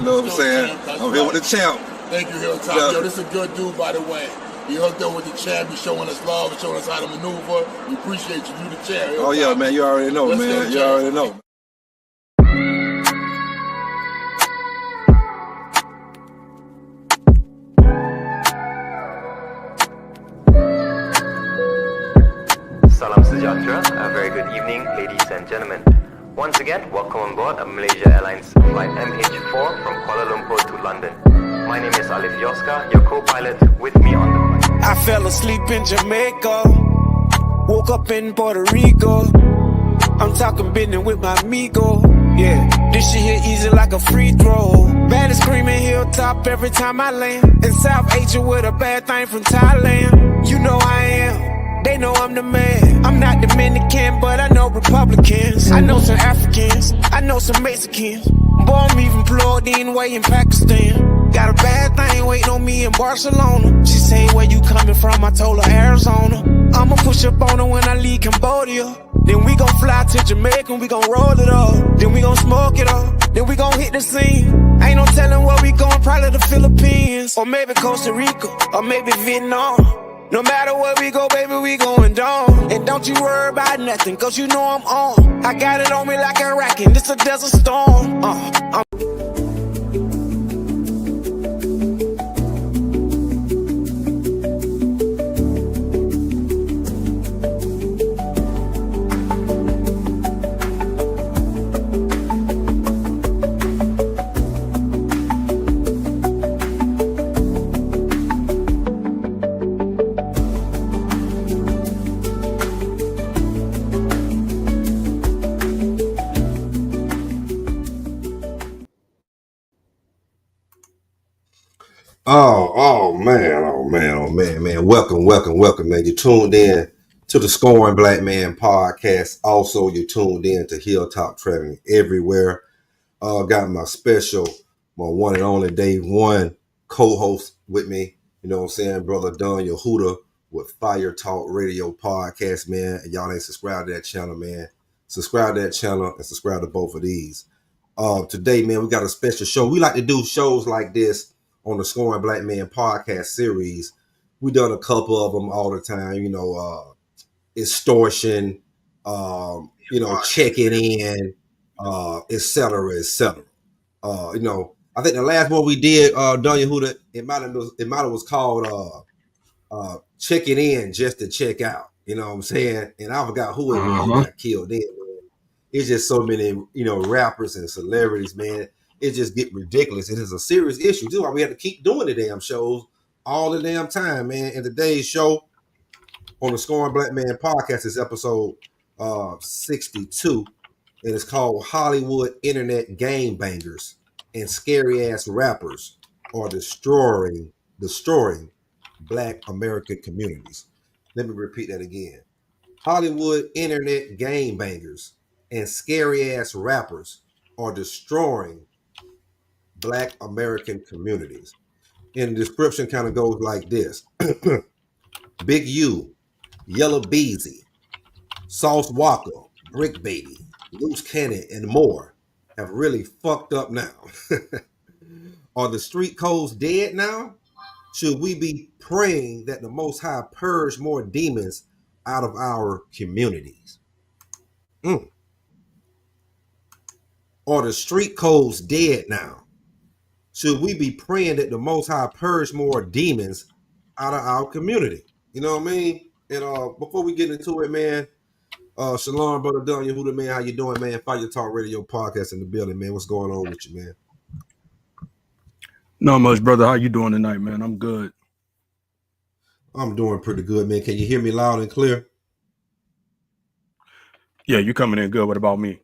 You know what I'm saying? I'm here with the champ. Thank you, Hilltop. Yeah. Yo, this is a good dude, by the way. He hooked up with the champ. He's showing us love and showing us how to maneuver. We appreciate you. You the champ. Hilltop. Oh, yeah, man. You already know, man. You already know. Salam Sejahtera, a very good evening, ladies and gentlemen. Once again, welcome on board a Malaysia Airlines flight MH4 from Kuala Lumpur to London. My name is Alif Yoska, your co-pilot, with me on the flight. I fell asleep in Jamaica, woke up in Puerto Rico. I'm talking business with my amigo. Yeah, this shit here easy like a free throw. Bad screaming Hilltop every time I land. In South Asia with a bad thing from Thailand. You know I am. They know I'm the man. I'm not Dominican, but I know Republicans. I know some Africans. I know some Mexicans. Boy, I'm even plugged in way in Pakistan. Got a bad thing waiting on me in Barcelona. She say, where you coming from? I told her Arizona. I'ma push up on her when I leave Cambodia. Then we gon' fly to Jamaica and we gon' roll it up. Then we gon' smoke it up. Then we gon' hit the scene. Ain't no telling where we going, probably the Philippines. Or maybe Costa Rica, or maybe Vietnam. No matter where we go, baby, we going down. And don't you worry about nothing, cause you know I'm on. I got it on me like a racket, this a desert storm. Man. Welcome, man. You tuned in to the Scoring Black Man podcast. Also, you tuned in to Hilltop Traveling Everywhere. Got my one and only day one co-host with me. You know what I'm saying? Brother Don Yehuda with Fire Talk Radio podcast, man. And y'all ain't subscribed to that channel, man. Subscribe to that channel and subscribe to both of these. Today, man, we got a special show. We like to do shows like this on the Scoring Black Man podcast series. We done a couple of them all the time, extortion, checking in, et cetera, et cetera. I think the last one we did, Don Yehuda, it might have was called checking in just to check out. You know what I'm saying? And I forgot who it was that got killed in, man. It's just so many, rappers and celebrities, man. It just get ridiculous. It is a serious issue. This is why we have to keep doing the damn shows all the damn time, man. And today's show on the Scoring Black Man podcast is episode 62. And it's called Hollywood Internet Gangbangers and Scary Ass Rappers Are Destroying Black American Communities. Let me repeat that again. Hollywood Internet Gangbangers and Scary Ass Rappers Are Destroying Black American Communities. And the description kind of goes like this. Big U, Yella Beezy, Sauce Walker, Brick Baby, Luce Cannon, and more have really fucked up now. Are the street codes dead now? Should we be praying that the Most High purge more demons out of our communities? Are the street codes dead now? Should we be praying that the Most High purge more demons out of our community? You know what I mean? And before we get into it, man, Shalom, brother Don Yehuda, man, how you doing, man? Fire Talk Radio podcast in the building, man. What's going on with you, man? Not much, brother. How you doing tonight, man? I'm good. I'm doing pretty good, man. Can you hear me loud and clear? Yeah, you coming in good. What about me?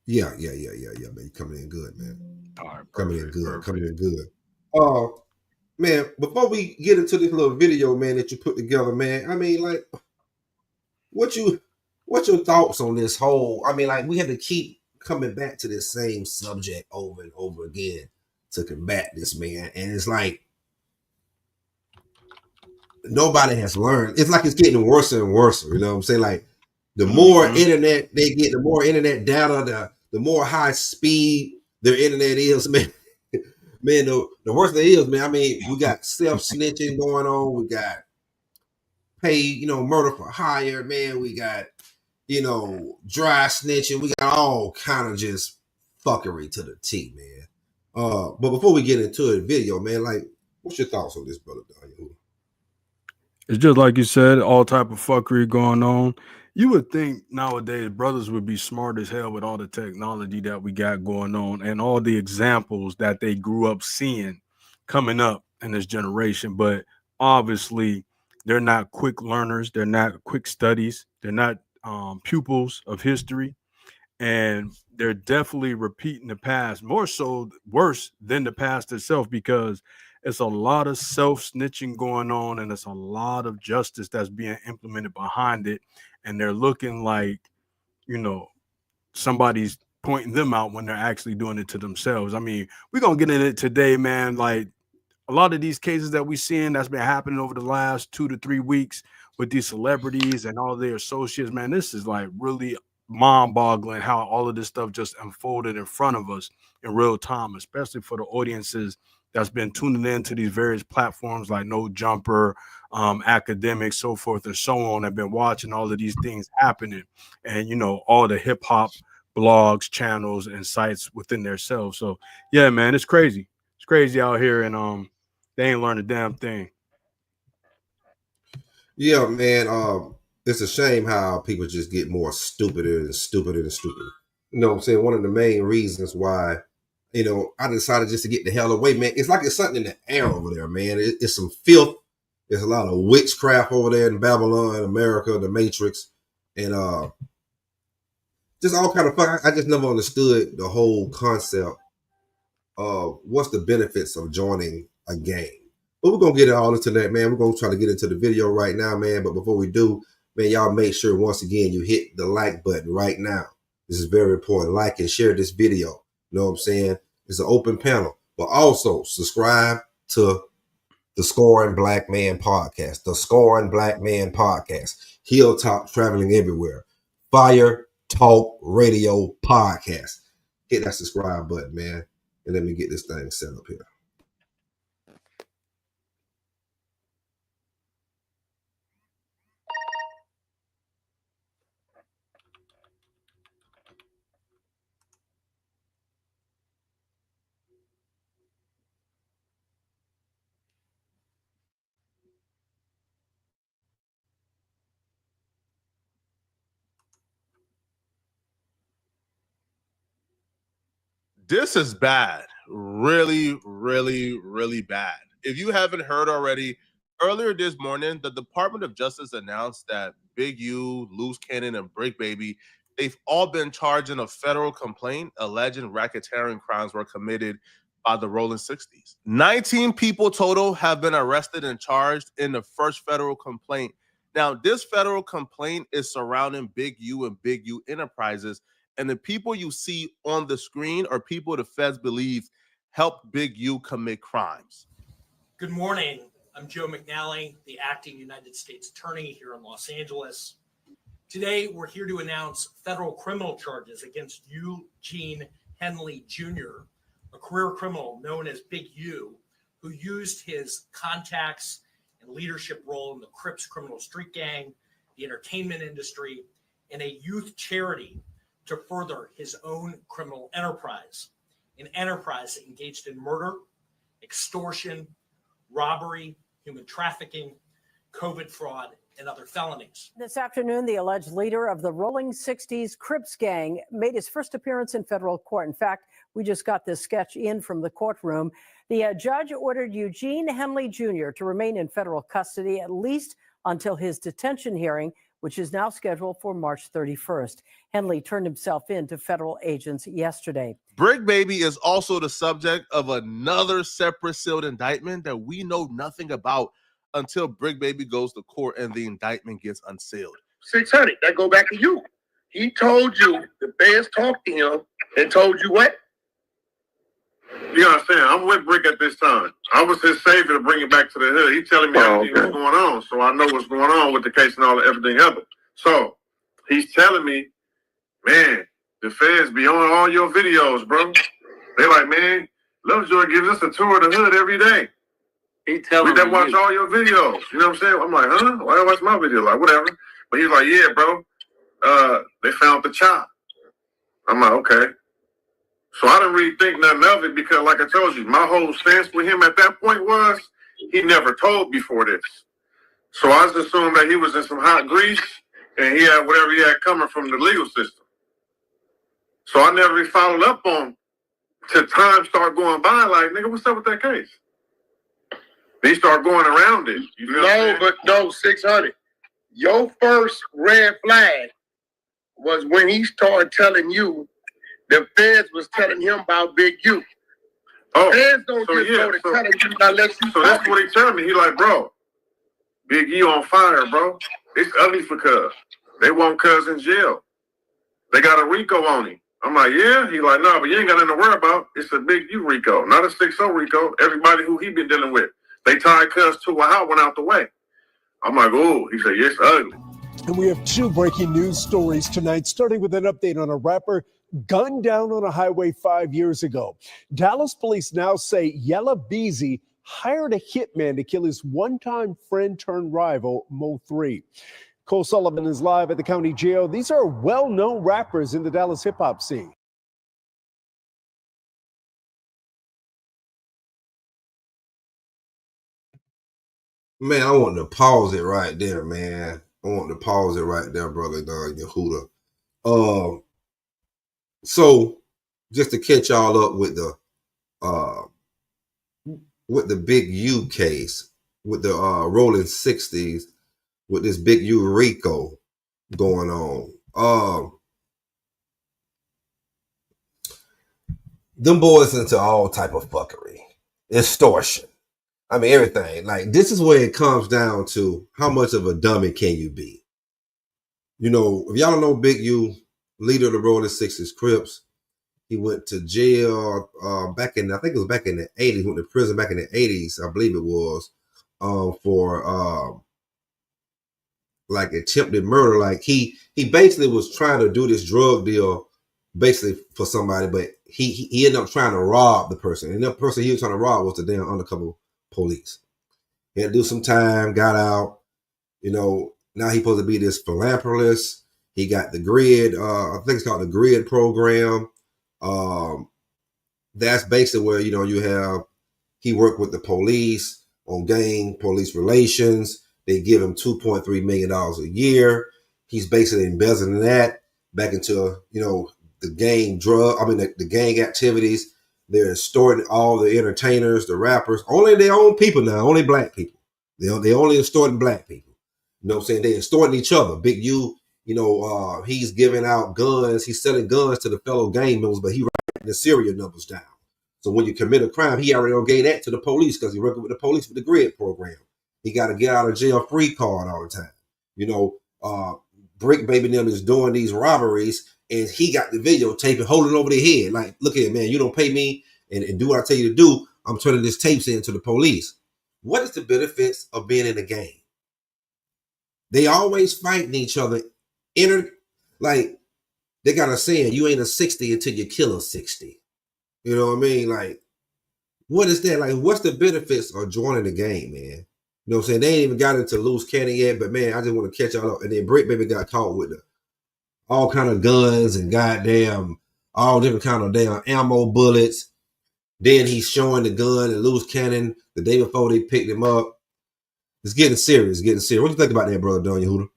Yeah, man. You coming in good, man. All right, coming in good. Man, before we get into this little video, man, that you put together, man, I mean, like, what's your thoughts on this whole? I mean, like, we have to keep coming back to this same subject over and over again to combat this, man. And it's like nobody has learned. It's like it's getting worse and worse. You know what I'm saying? Like, the more internet they get, the more internet data, the more high speed their internet is, man. Man, the worst thing is, man, I mean, we got self-snitching going on. We got pay, murder for hire, man. We got, dry snitching. We got all kind of just fuckery to the T, man. But before we get into the video, man, like, what's your thoughts on this, brother Daniel? It's just like you said, all type of fuckery going on. You would think nowadays brothers would be smart as hell with all the technology that we got going on and all the examples that they grew up seeing coming up in this generation. But obviously, they're not quick learners. They're not quick studies. They're not pupils of history. And they're definitely repeating the past, more so worse than the past itself, because it's a lot of self-snitching going on and it's a lot of justice that's being implemented behind it. And they're looking like, somebody's pointing them out when they're actually doing it to themselves. I mean, we're going to get in it today, man. Like a lot of these cases that we're seeing that's been happening over the last 2 to 3 weeks with these celebrities and all their associates, man, this is like really mind-boggling how all of this stuff just unfolded in front of us in real time, especially for the audiences that's been tuning in to these various platforms like No Jumper, Academics, so forth and so on, have been watching all of these things happening, and all the hip-hop blogs, channels, and sites within themselves. So yeah, man, it's crazy. It's crazy out here, and they ain't learned a damn thing. Yeah, man. It's a shame how people just get more stupider and stupider and stupider. You know what I'm saying? One of the main reasons why, I decided just to get the hell away, man. It's like it's something in the air over there, man. It's some filth. There's a lot of witchcraft over there in Babylon, America, the Matrix, and just all kind of fuck. I just never understood the whole concept of what's the benefits of joining a gang. But we're going to get all into that, man. We're going to try to get into the video right now, man. But before we do, man, y'all make sure, once again, you hit the like button right now. This is very important. Like and share this video. You know what I'm saying? It's an open panel. But also, subscribe to the Scoring Black Man Podcast. The Scoring Black Man Podcast. Hilltop Traveling Everywhere. Fire Talk Radio Podcast. Hit that subscribe button, man. And let me get this thing set up here. This is bad. Really, really, really bad. If you haven't heard already, earlier this morning, the Department of Justice announced that Big U, Luce Cannon, and BRICC Baby, they've all been charged in a federal complaint alleging racketeering crimes were committed by the Rolling 60s. 19 people total have been arrested and charged in the first federal complaint. Now, this federal complaint is surrounding Big U and Big U Enterprises, and the people you see on the screen are people the feds believe helped Big U commit crimes. Good morning. I'm Joe McNally, the acting United States Attorney here in Los Angeles. Today, we're here to announce federal criminal charges against Eugene Henley Jr., a career criminal known as Big U, who used his contacts and leadership role in the Crips criminal street gang, the entertainment industry, and a youth charity to further his own criminal enterprise, an enterprise that engaged in murder, extortion, robbery, human trafficking, COVID fraud, and other felonies. This afternoon, the alleged leader of the Rolling 60s Crips gang made his first appearance in federal court. In fact, we just got this sketch in from the courtroom. The judge ordered Eugene Henley Jr. to remain in federal custody at least until his detention hearing, which is now scheduled for March 31st. Henley turned himself in to federal agents yesterday. BRICC Baby is also the subject of another separate sealed indictment that we know nothing about until BRICC Baby goes to court and the indictment gets unsealed. 600, that go back to you. He told you, the feds talked to him and told you what? You understand? I'm with BRICC at this time. I was his savior to bring it back to the hood. He's telling me everything that's going on, so I know what's going on with the case and all everything other. So he's telling me, man, the feds be on all your videos, bro. Joy gives us a tour of the hood every day. He telling We that me watch all your videos. You know what I'm saying? I'm like, huh? Why you watch my video? Like, whatever. But he's like, yeah, bro. They found the chop. I'm like, okay. So I didn't really think nothing of it because, like I told you, my whole stance with him at that point was he never told before this. So I just assumed that he was in some hot grease and he had whatever he had coming from the legal system. So I never really followed up on till time started going by. Like, nigga, what's up with that case? They start going around it. You know but no, 600. Your first red flag was when he started telling you the feds was telling him about Big U. Oh, feds don't go to telling you unless you. So that's what he telling me. He like, bro, Big U on fire, bro. It's ugly for Cuz. They want Cuz in jail. They got a RICO on him. I'm like, yeah. He like, no, but you ain't got nothing to worry about. It's a Big U RICO, not a 6-0 RICO. Everybody who he been dealing with. They tied Cuz to a house, went out the way. I'm like, oh, he said, yes, ugly. And we have two breaking news stories tonight, starting with an update on a rapper gunned down on a highway 5 years ago. Dallas police now say Yella Beezy hired a hitman to kill his one-time friend turned rival, Mo 3. Cole Sullivan is live at the county jail. These are well-known rappers in the Dallas hip-hop scene. Man, I want to pause it right there, man. I want to pause it right there, brother Yehuda. So just to catch y'all up with the Big U case, with the rolling 60s, with this Big U RICO going on. Them boys into all type of fuckery, extortion. I mean, everything. Like, this is where it comes down to how much of a dummy can you be? You know, if y'all don't know Big U, leader of the Rolling 60s Crips, he went to jail back in, I think it was back in the 80s, went to prison back in the 80s, I believe it was, for like attempted murder. Like he basically was trying to do this drug deal basically for somebody, but he ended up trying to rob the person. And the person he was trying to rob was the damn undercover police. He had to do some time, got out, you know. Now he's supposed to be this philanthropist. He got the GRID, I think it's called the GRID program. That's basically where, you know, you have, he worked with the police on gang police relations. They give him $2.3 million a year. He's basically embezzling that back into, you know, the gang the gang activities. They're extorting all the entertainers, the rappers, only their own people now, only black people. They only extorting black people. You know what I'm saying? They extorting each other. Big U, you know, he's giving out guns. He's selling guns to the fellow gang members, but he writing the serial numbers down. So when you commit a crime, he already gave that to the police because he's working with the police with the GRID program. He got to get out of jail free card all the time. You know, BRICC Baby them is doing these robberies, and he got the videotape and holding over their head. Like, look at it, man, you don't pay me and do what I tell you to do. I'm turning this tapes in to the police. What is the benefits of being in a gang? They always fighting each other. Like, they got a saying, you ain't a 60 until you kill a 60. You know what I mean? Like, what is that? Like, what's the benefits of joining the game, man? You know what I'm saying? They ain't even got into Luce Cannon yet, but man, I just want to catch y'all up. And then BRICC Baby got caught with all kind of guns and goddamn, all different kind of damn ammo bullets. Then he's showing the gun and Luce Cannon the day before they picked him up. It's getting serious, getting serious. What do you think about that, brother Don Yehuda?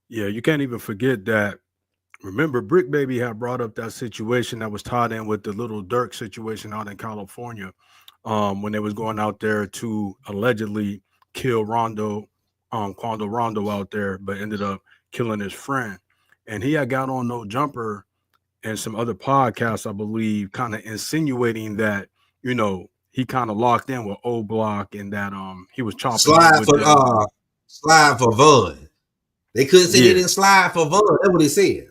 Yeah, you can't even forget that. Remember, BRICC Baby had brought up that situation that was tied in with the Little Dirk situation out in California, when they was going out there to allegedly kill Quando Rondo out there, but ended up killing his friend. And he had got on No Jumper and some other podcasts, I believe, kind of insinuating that, you know, he kind of locked in with O Block and that he was chopping slide for Vaughn. They couldn't say he didn't slide for Vaughn. That's what he said.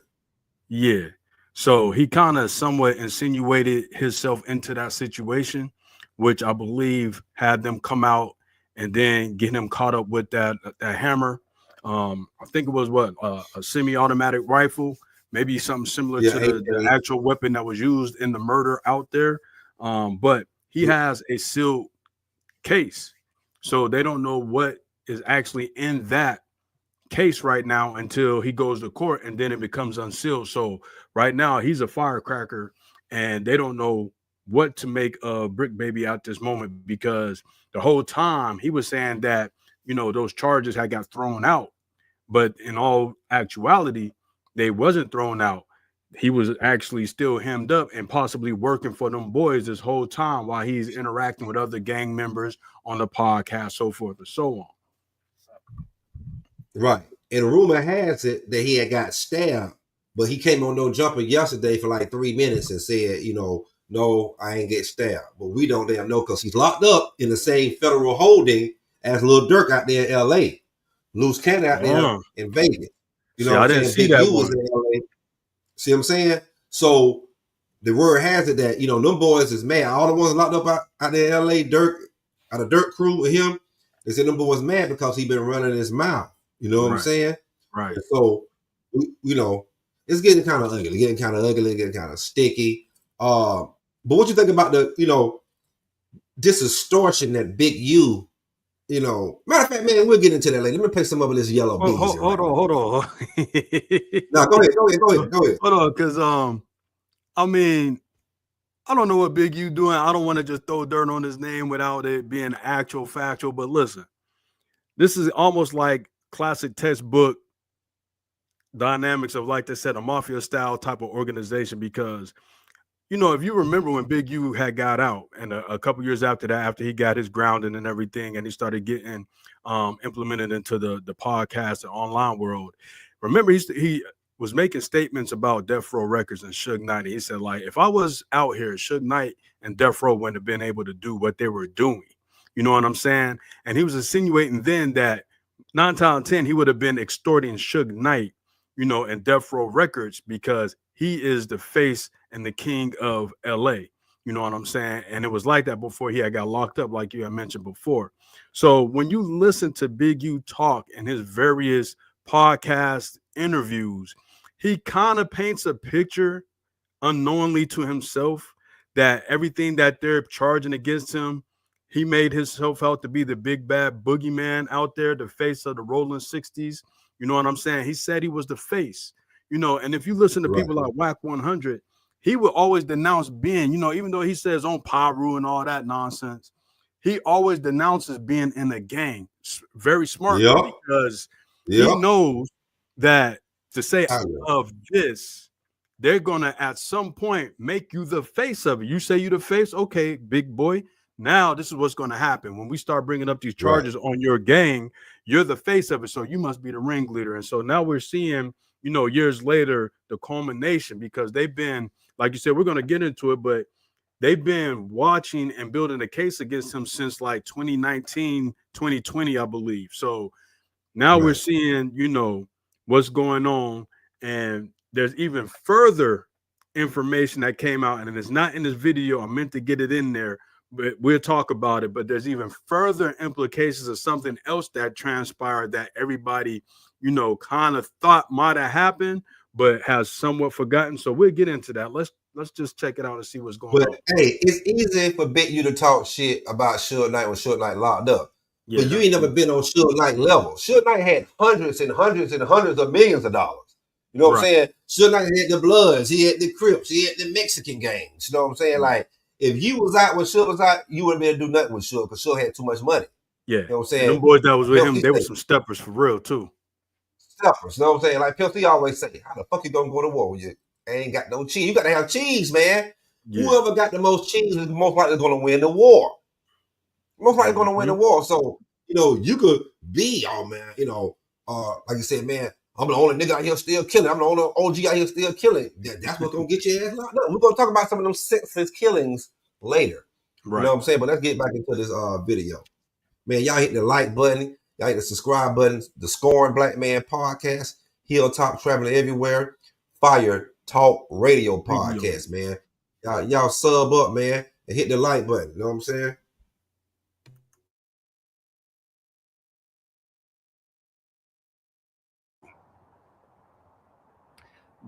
Yeah. So he kind of somewhat insinuated himself into that situation, which I believe had them come out and then get him caught up with that hammer. I think it was a semi-automatic rifle, maybe something similar to the actual weapon that was used in the murder out there. But he has a sealed case, so they don't know what is actually in that case right now until he goes to court, and then it becomes unsealed. So right now he's a firecracker, and they don't know what to make of BRICC Baby at this moment, because the whole time he was saying that, you know, those charges had got thrown out, but in all actuality they wasn't thrown out. He was actually still hemmed up and possibly working for them boys this whole time while he's interacting with other gang members on the podcast, so forth and so on. Right. And rumor has it that he had got stabbed, but he came on No Jumper yesterday for like 3 minutes and said, you know, no, I ain't get stabbed. But we don't damn know, because he's locked up in the same federal holding as Lil Durk out there in LA. Luce Cannon out there in Vegas. You know what I'm saying? See Big that U was in LA. See what I'm saying? So the word has it that, you know, them boys is mad. All the ones locked up out there in LA, Durk, out of Durk crew with him, they said them boys mad because he been running his mouth. You know what I'm saying? Right. And so, you know, it's getting kind of ugly, getting kind of sticky. But what you think about the, you know, this extortion that Big U, you know, matter of fact, man, we'll get into that later. Let me play some of this Yella Beezy. Hold on. No, go ahead. Hold on, because I mean, I don't know what Big U doing. I don't want to just throw dirt on his name without it being actual factual. But listen, this is almost like classic textbook dynamics of, like they said, a mafia style type of organization, because, you know, if you remember when Big U had got out, and a couple years after that, after he got his grounding and everything, and he started getting implemented into the podcast and online world, remember he was making statements about Death Row Records and Suge Knight. He said, like, if I was out here, Suge Knight and Death Row wouldn't have been able to do what they were doing. You know what I'm saying? And he was insinuating then that 9 times out of 10 he would have been extorting Suge Knight, you know, and Death Row Records, because he is the face and the king of LA. You know what I'm saying? And it was like that before he had got locked up, like you had mentioned before. So when you listen to Big U talk in his various podcast interviews, he kind of paints a picture unknowingly to himself that everything that they're charging against him, he made himself out to be the big bad boogeyman out there, the face of the rolling 60s. You know what I'm saying? He said he was the face, you know. And if you listen to people like Whack 100, he would always denounce being, you know, even though he says on Paru and all that nonsense, he always denounces being in a gang. Very smart, because he knows that to say of this, they're gonna at some point make you the face of it. You say you the face, okay, big boy. Now this is what's gonna happen when we start bringing up these charges on your gang. You're the face of it, so you must be the ringleader. And so now we're seeing, you know, years later, the culmination, because they've been, like you said, we're gonna get into it, but they've been watching and building a case against him since like 2019, 2020, I believe. So now we're seeing, you know, what's going on, and there's even further information that came out, and it's not in this video. I meant to get it in there, but we'll talk about it. But there's even further implications of something else that transpired that everybody, you know, kind of thought might have happened, but has somewhat forgotten. So we'll get into that. Let's just check it out and see what's going on. Hey, it's easy for Big U to talk shit about Suge Knight when Suge Knight locked up. Yeah, but you ain't never been on Suge Knight level. Suge Knight had hundreds and hundreds and hundreds of millions of dollars. You know what I'm saying? Suge Knight had the Bloods, he had the Crips, he had the Mexican gangs. You know what I'm saying? Like, if you was out when Suge was out, you wouldn't be able to do nothing with Suge, because Suge had too much money. Yeah. You know what I'm saying? And them boys that was with him, they were some steppers for real too. Steppers, you know what I'm saying? Like Pimp C always say, how the fuck you gonna go to war when you ain't got no cheese? You gotta have cheese, man. Yeah. Whoever got the most cheese is most likely going to win the war. Most likely going to win the war. So, you know, you could be, oh man, you know, like you said, man, I'm the only nigga out here still killing. I'm the only OG out here still killing. That's what's going to get your ass locked up. We're going to talk about some of them senseless killings later. Right. You know what I'm saying? But let's get back into this video. Man, y'all hit the like button. Y'all hit the subscribe button. The Scoring Black Man podcast. Hilltop Traveling Everywhere. Fire Talk Radio podcast, man. Y'all sub up, man, and hit the like button. You know what I'm saying?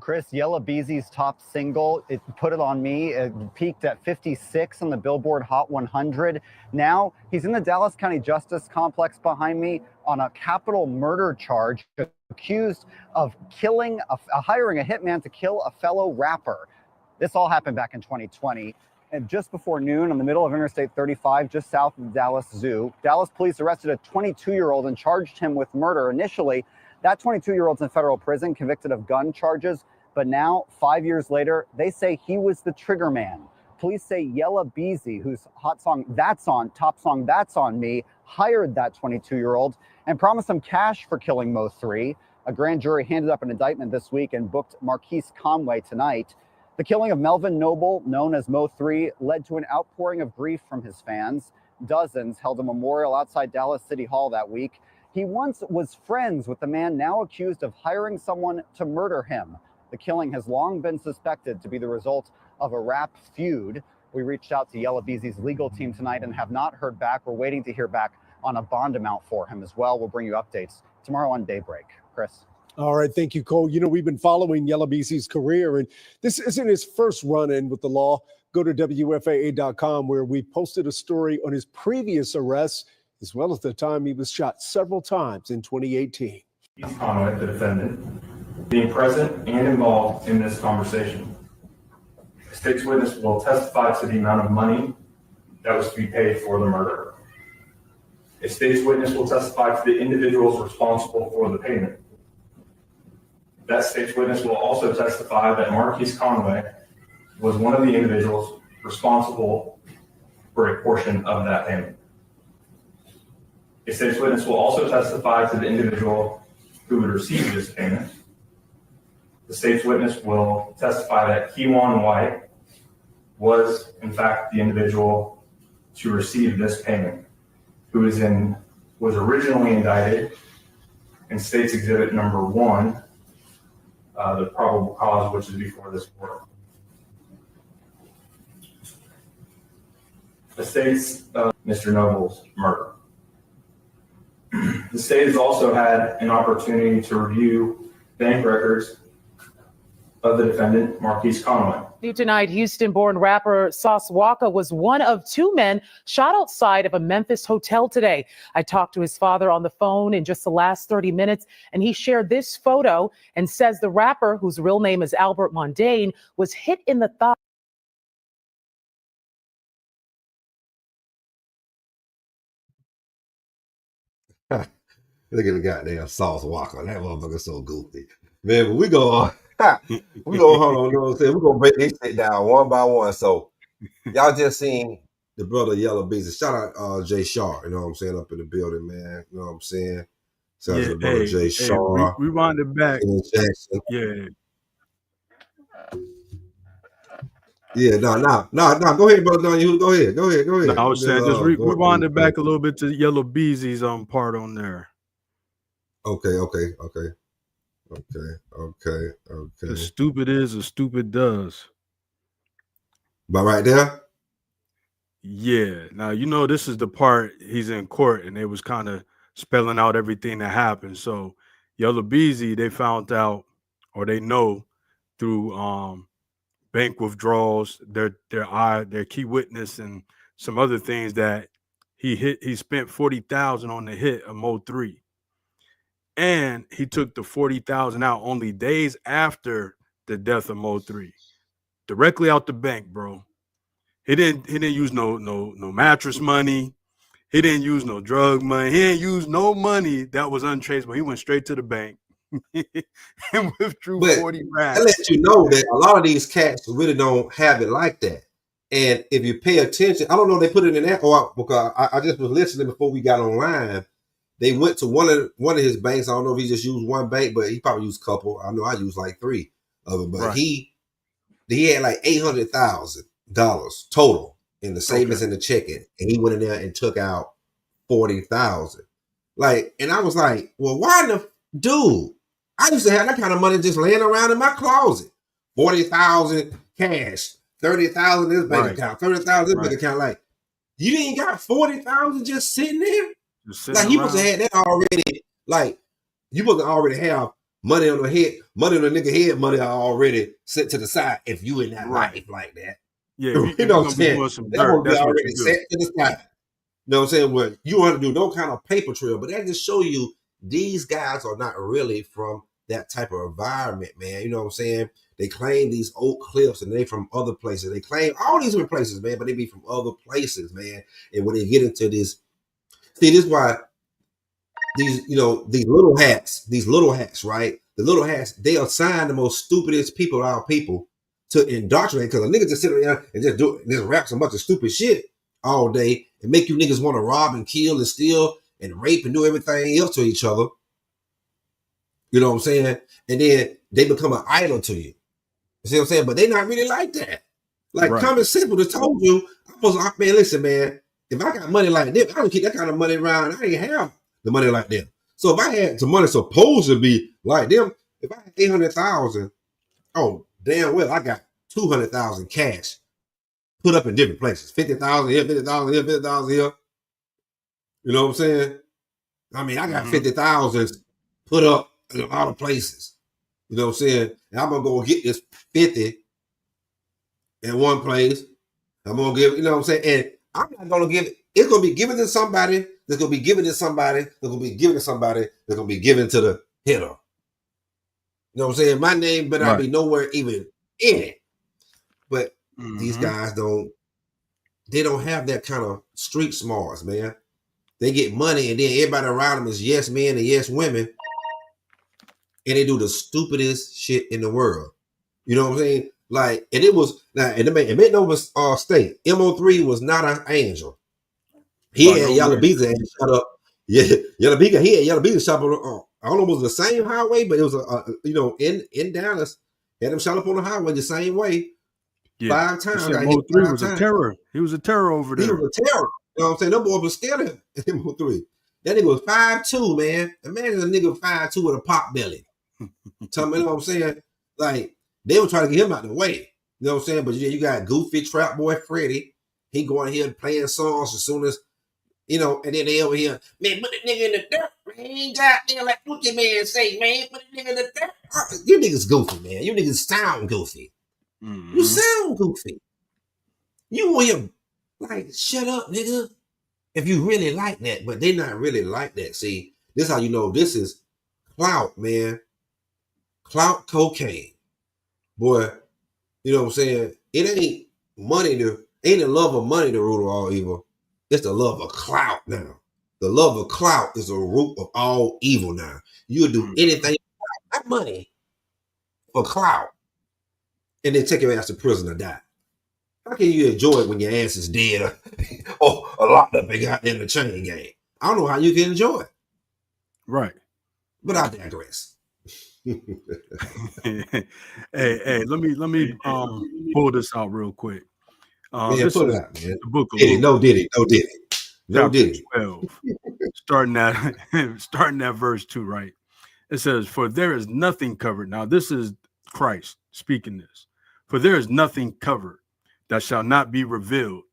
Chris, Yella Beezy's top single, it Put It On Me, it peaked at 56 on the Billboard Hot 100. Now he's in the Dallas County Justice Complex behind me on a capital murder charge, accused of hiring a hitman to kill a fellow rapper. This all happened back in 2020. And just before noon, on the middle of Interstate 35, just south of the Dallas Zoo, Dallas police arrested a 22-year-old and charged him with murder. Initially, that 22-year-old's in federal prison, convicted of gun charges. But now, 5 years later, they say he was the trigger man. Police say Yella Beezy, whose top song That's On Me, hired that 22-year-old and promised him cash for killing Mo 3. A grand jury handed up an indictment this week and booked Marquise Conway tonight. The killing of Melvin Noble, known as Mo 3, led to an outpouring of grief from his fans. Dozens held a memorial outside Dallas City Hall that week. He once was friends with the man now accused of hiring someone to murder him. The killing has long been suspected to be the result of a rap feud. We reached out to Yella Beezy's legal team tonight and have not heard back. We're waiting to hear back on a bond amount for him as well. We'll bring you updates tomorrow on Daybreak. Chris. All right. Thank you, Cole. You know, we've been following Yella Beezy's career, and this isn't his first run-in with the law. Go to WFAA.com, where we posted a story on his previous arrests, as well as the time he was shot several times in 2018. Conway, the defendant, being present and involved in this conversation. The state's witness will testify to the amount of money that was to be paid for the murder. A state's witness will testify to the individuals responsible for the payment. That state's witness will also testify that Marquise Conway was one of the individuals responsible for a portion of that payment. A state's witness will also testify to the individual who would receive this payment. The state's witness will testify that Kewan White was, in fact, the individual to receive this payment, who was originally indicted in State's Exhibit Number 1, the probable cause, which is before this court. The state's Mr. Noble's murder. The state has also had an opportunity to review bank records of the defendant, Marquise Conway. New tonight, Houston-born rapper Sauce WALKA was one of two men shot outside of a Memphis hotel today. I talked to his father on the phone in just the last 30 minutes, and he shared this photo and says the rapper, whose real name is Albert Mondane, was hit in the thigh. Look at the goddamn Sauce WALKA. That motherfucker's so goofy. Man, but we go on. We go, hold on, you know what I'm saying? We're going to break this shit down one by one. So, y'all just seen the brother Yella Beezy. Shout out Jay Shaw, you know what I'm saying, up in the building, man. You know what I'm saying? Shout out to the brother Jay Shaw. Rewind it back. Jackson. Yeah. Yeah, no. Go ahead, brother. Go ahead. No, I was saying, just rewind it back a little bit to Yella Beezy's part on there. Okay. As stupid is, as stupid does. But right there? Yeah. Now, you know, this is the part he's in court, and they was kind of spelling out everything that happened. So Yella Beezy, they found out, or they know through bank withdrawals, their key witness and some other things, that he spent $40,000 on the hit of Mo 3. And he took the $40,000 out only days after the death of Mo 3, directly out the bank, bro. He didn't use no mattress money. He didn't use no drug money. He didn't use no money that was untraceable. He went straight to the bank and withdrew 40 racks. I let you know that a lot of these cats really don't have it like that. And if you pay attention, I don't know if they put it in that, or because I just was listening before we got online. They went to one of his banks. I don't know if he just used one bank, but he probably used a couple. I know I used like 3 of them. But right. he had like $800,000 total in the savings and the checking, and he went in there and took out $40,000. Like, and I was like, well, why the dude? I used to have that kind of money just laying around in my closet. $40,000 cash, $30,000 in this bank account, $30,000 in this bank account. Like, you ain't got $40,000 just sitting there. Like, he must have had that already. Like, you must already have money on the head, money on the nigga head, money are already set to the side if you in that Right. life like that. Yeah, You if know you're what I'm gonna be saying? doing some That dirt, will be that's what you already do. set to the side. You know what I'm saying? Well, you want to do no kind of paper trail, but that just show you these guys are not really from that type of environment, man. You know what I'm saying? They claim these Oak Cliffs and they from other places. They claim all these different places, man, but they be from other places, man. And when they get into this, see, this is why these, you know, these little hats, right? The little hats, they assign the most stupidest people our people to indoctrinate, because a nigga just sit there and just rap some bunch of stupid shit all day and make you niggas want to rob and kill and steal and rape and do everything else to each other. You know what I'm saying? And then they become an idol to you. You see what I'm saying? But they not really like that. Like Right. common sense would have told you, man, listen, man, if I got money like this, I don't keep that kind of money around. I ain't have the money like them. So if I had some money supposed to be like them, if I had 800,000, oh, damn well, I got 200,000 cash put up in different places. 50,000 here, 50,000 here, 50,000 here. You know what I'm saying? I mean, I got 50,000 put up in a lot of places. You know what I'm saying? And I'm gonna go get this 50 in one place. I'm gonna give, you know what I'm saying? And I'm not gonna give it, it's gonna be given to somebody, that's gonna be given to somebody, that's gonna be given to somebody, that's gonna be given to the hitter. You know what I'm saying? My name better not be nowhere even in it. But these guys they don't have that kind of street smarts, man. They get money and then everybody around them is yes men and yes women. And they do the stupidest shit in the world. You know what I'm saying? Like, and it was, now, and it made no mistake. MO3 was not an angel. He had Yella Beezy shut up. Yeah, Yella Beezy, he had Yella Beezy shot up. I don't know if it was the same highway, but it was you know, in Dallas, had him shot up on the highway the same way. Yeah. 5 times. MO3 was a terror. He was a terror over there. He was a terror. You know what I'm saying? Them boys was scared of him. MO3. That nigga was 5'2", man. Imagine a nigga 5'2" with a pop belly. Tell me, you know what I'm saying? Like, they were trying to get him out of the way. You know what I'm saying? But yeah, you got goofy trap boy Freddie. He going here and playing songs as soon as, you know, and then they over here, man, put the nigga in the dirt, man. Goddamn, like what your man say, man, put the nigga in the dirt. You niggas goofy, man. You niggas sound goofy. You sound goofy. You want him, like, shut up, nigga. If you really like that, but they not really like that. See, this is how you know this is clout, man. Clout cocaine. Boy, you know what I'm saying? It ain't money ain't the love of money the root of all evil. It's the love of clout now. The love of clout is the root of all evil now. You'll do anything, not money, for clout. And then take your ass to prison or die. How can you enjoy it when your ass is dead or locked up and got in the chain gang? I don't know how you can enjoy it. Right. But I digress. hey, let me pull this out real quick. Yeah, this pull is it out, man. the book of Diddy, Luke, no Diddy. No chapter Diddy. 12, starting at verse 2, right? It says, "For there is nothing covered." Now, this is Christ speaking this. "For there is nothing covered that shall not be revealed,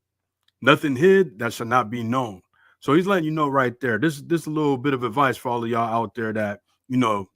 nothing hid that shall not be known." So he's letting you know right there. This a little bit of advice for all of y'all out there that, you know,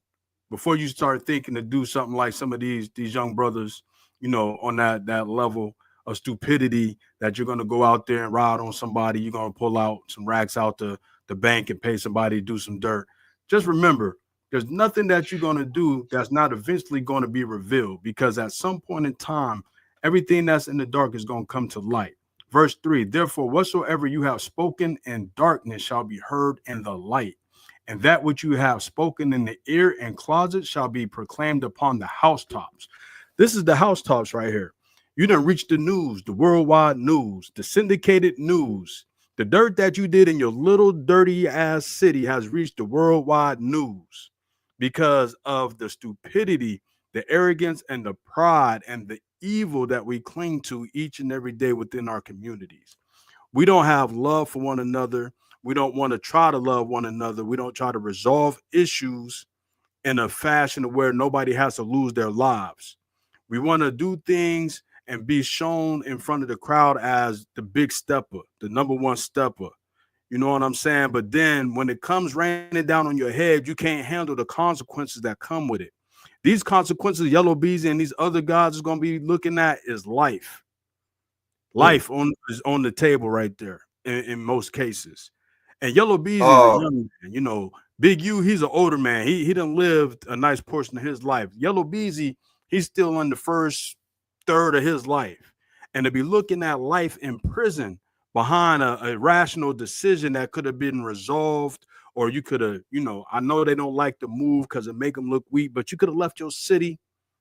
before you start thinking to do something like some of these young brothers, you know, on that level of stupidity, that you're going to go out there and ride on somebody, you're going to pull out some racks out the bank and pay somebody to do some dirt. Just remember, there's nothing that you're going to do that's not eventually going to be revealed, because at some point in time, everything that's in the dark is going to come to light. Verse 3, "Therefore, whatsoever you have spoken in darkness shall be heard in the light. And that which you have spoken in the ear and closet shall be proclaimed upon the housetops." This is the housetops right here. You done reached the news, the worldwide news, the syndicated news. The dirt that you did in your little dirty ass city has reached the worldwide news because of the stupidity, the arrogance, and the pride and the evil that we cling to each and every day within our communities. We don't have love for one another. We don't want to try to love one another. We don't try to resolve issues in a fashion where nobody has to lose their lives. We want to do things and be shown in front of the crowd as the big stepper, the number one stepper. You know what I'm saying? But then when it comes raining down on your head, you can't handle the consequences that come with it. These consequences, Yella Beezy and these other guys is going to be looking at is life. Life is on the table right there in most cases. And Yella Beezy is a young man. You know, Big U, he's an older man. He done lived a nice portion of his life. Yella Beezy, he's still in the first third of his life. And to be looking at life in prison behind a rational decision that could have been resolved, or you could have, you know, I know they don't like to move because it make them look weak, but you could have left your city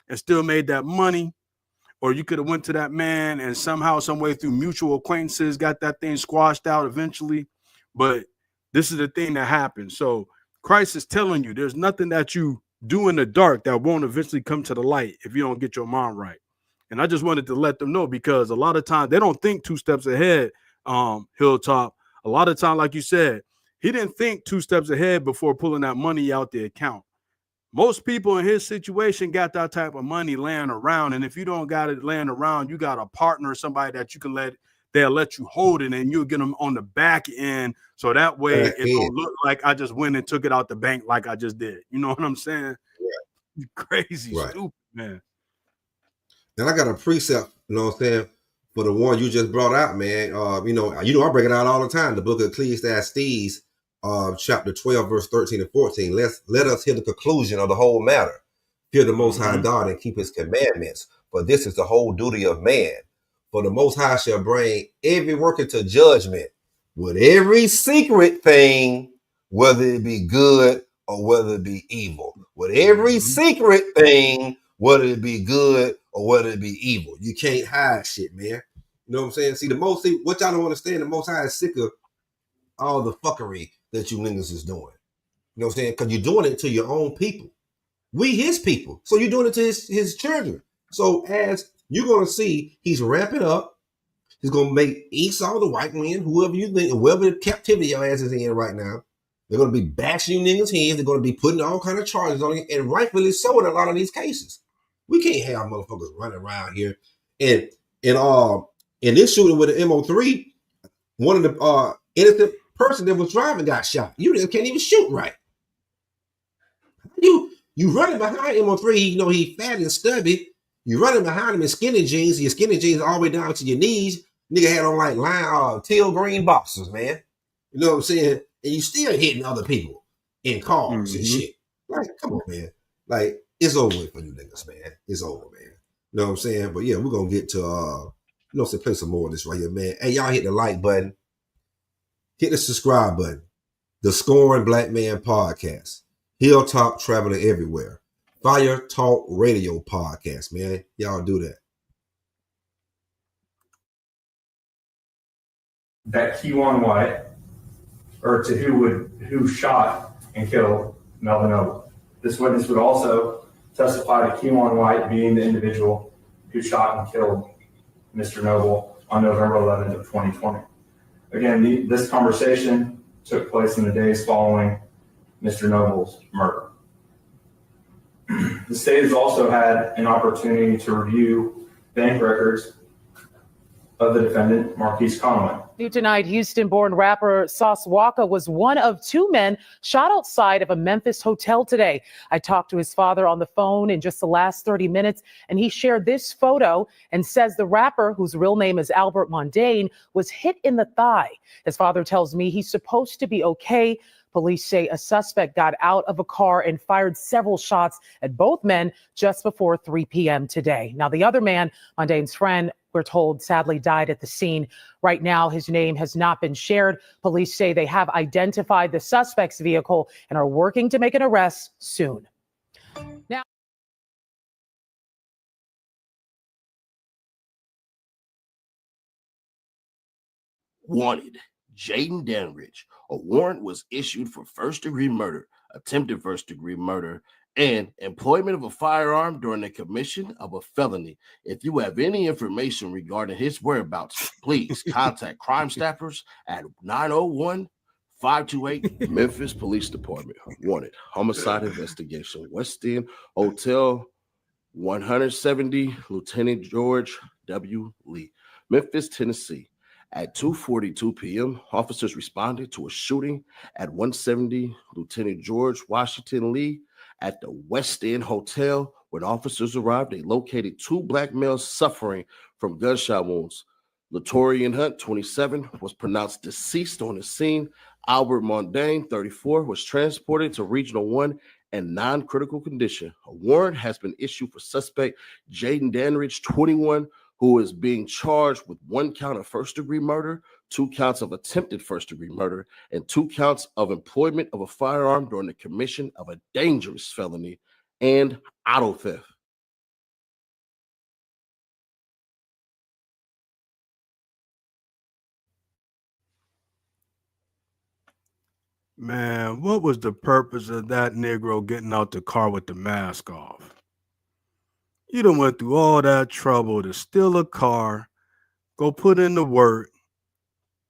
and still made that money. Or you could have went to that man and somehow, some way through mutual acquaintances, got that thing squashed out eventually. But this is the thing that happens. So Christ is telling you there's nothing that you do in the dark that won't eventually come to the light if you don't get your mind right. And I just wanted to let them know, because a lot of times they don't think 2 steps ahead, Hilltop. A lot of time, like you said, he didn't think 2 steps ahead before pulling that money out the account. Most people in his situation got that type of money laying around. And if you don't got it laying around, you got a partner or somebody that you can they'll let you hold it, and you'll get them on the back end. So that way it don't look like I just went and took it out the bank like I just did. You know what I'm saying? Yeah. Crazy, stupid, man. And I got a precept, you know what I'm saying, for the one you just brought out, man. You know, I bring it out all the time. The book of Ecclesiastes, chapter 12, verse 13 and 14. Let us hear the conclusion of the whole matter. Fear the Most High God and keep his commandments, for this is the whole duty of man. For the Most High shall bring every work into judgment with every secret thing, whether it be good or whether it be evil. With every secret thing, whether it be good or whether it be evil. You can't hide shit, man. You know what I'm saying? See, what y'all don't understand, the Most High is sick of all the fuckery that you niggas is doing. You know what I'm saying? Because you're doing it to your own people. We his people. So you're doing it to his children. So as you're going to see, he's ramping up. He's going to make Esau the white man, whoever you think, whoever captivity your ass is in right now. They're going to be bashing you niggas' heads. They're going to be putting all kind of charges on you, and rightfully so in a lot of these cases. We can't have motherfuckers running around here. And in this shooting with the MO3, one of the innocent person that was driving got shot. You can't even shoot right. You running behind MO3, you know he fat and stubby. You running behind him in skinny jeans. Your skinny jeans all the way down to your knees. Nigga had on like teal green boxers, man. You know what I'm saying? And you still hitting other people in cars and shit. Like, come on, man. Like, it's over with for you niggas, man. It's over, man. You know what I'm saying? But yeah, we're gonna get to play some more of this right here, man. Hey, y'all hit the like button. Hit the subscribe button. The Scoring Black Man Podcast. Hilltop traveling everywhere. Fire Talk Radio Podcast, man. Y'all do that. That Keywan White, or to who shot and killed Melvin Noble. This witness would also testify to Keywan White being the individual who shot and killed Mr. Noble on November 11th of 2020. Again, this conversation took place in the days following Mr. Noble's murder. The state has also had an opportunity to review bank records of the defendant, Marquise Conway. New tonight, Houston-born rapper Sauce WALKA was one of 2 men shot outside of a Memphis hotel today. I talked to his father on the phone in just the last 30 minutes, and he shared this photo and says the rapper, whose real name is Albert Mondane, was hit in the thigh. His father tells me he's supposed to be okay. Police say a suspect got out of a car and fired several shots at both men just before 3 p.m. today. Now, the other man, Mondane's friend, we're told sadly died at the scene. Right now, his name has not been shared. Police say they have identified the suspect's vehicle and are working to make an arrest soon. Now, wanted Jaden Danridge. A warrant was issued for first-degree murder, attempted first-degree murder, and employment of a firearm during the commission of a felony. If you have any information regarding his whereabouts, please contact Crime Staffers at 901-528 Memphis Police Department. Wanted homicide investigation, West End Hotel 170, Lieutenant George W. Lee, Memphis, Tennessee. At 2:42 p.m., officers responded to a shooting at 170 Lieutenant George Washington Lee at the West End Hotel. When officers arrived, they located two black males suffering from gunshot wounds. Latorian Hunt, 27, was pronounced deceased on the scene. Albert Mondane, 34, was transported to Regional 1 in non-critical condition. A warrant has been issued for suspect Jaden Danridge, 21, who is being charged with 1 count of first-degree murder, 2 counts of attempted first-degree murder, and 2 counts of employment of a firearm during the commission of a dangerous felony and auto theft. Man, what was the purpose of that Negro getting out the car with the mask off? You done went through all that trouble to steal a car, go put in the work,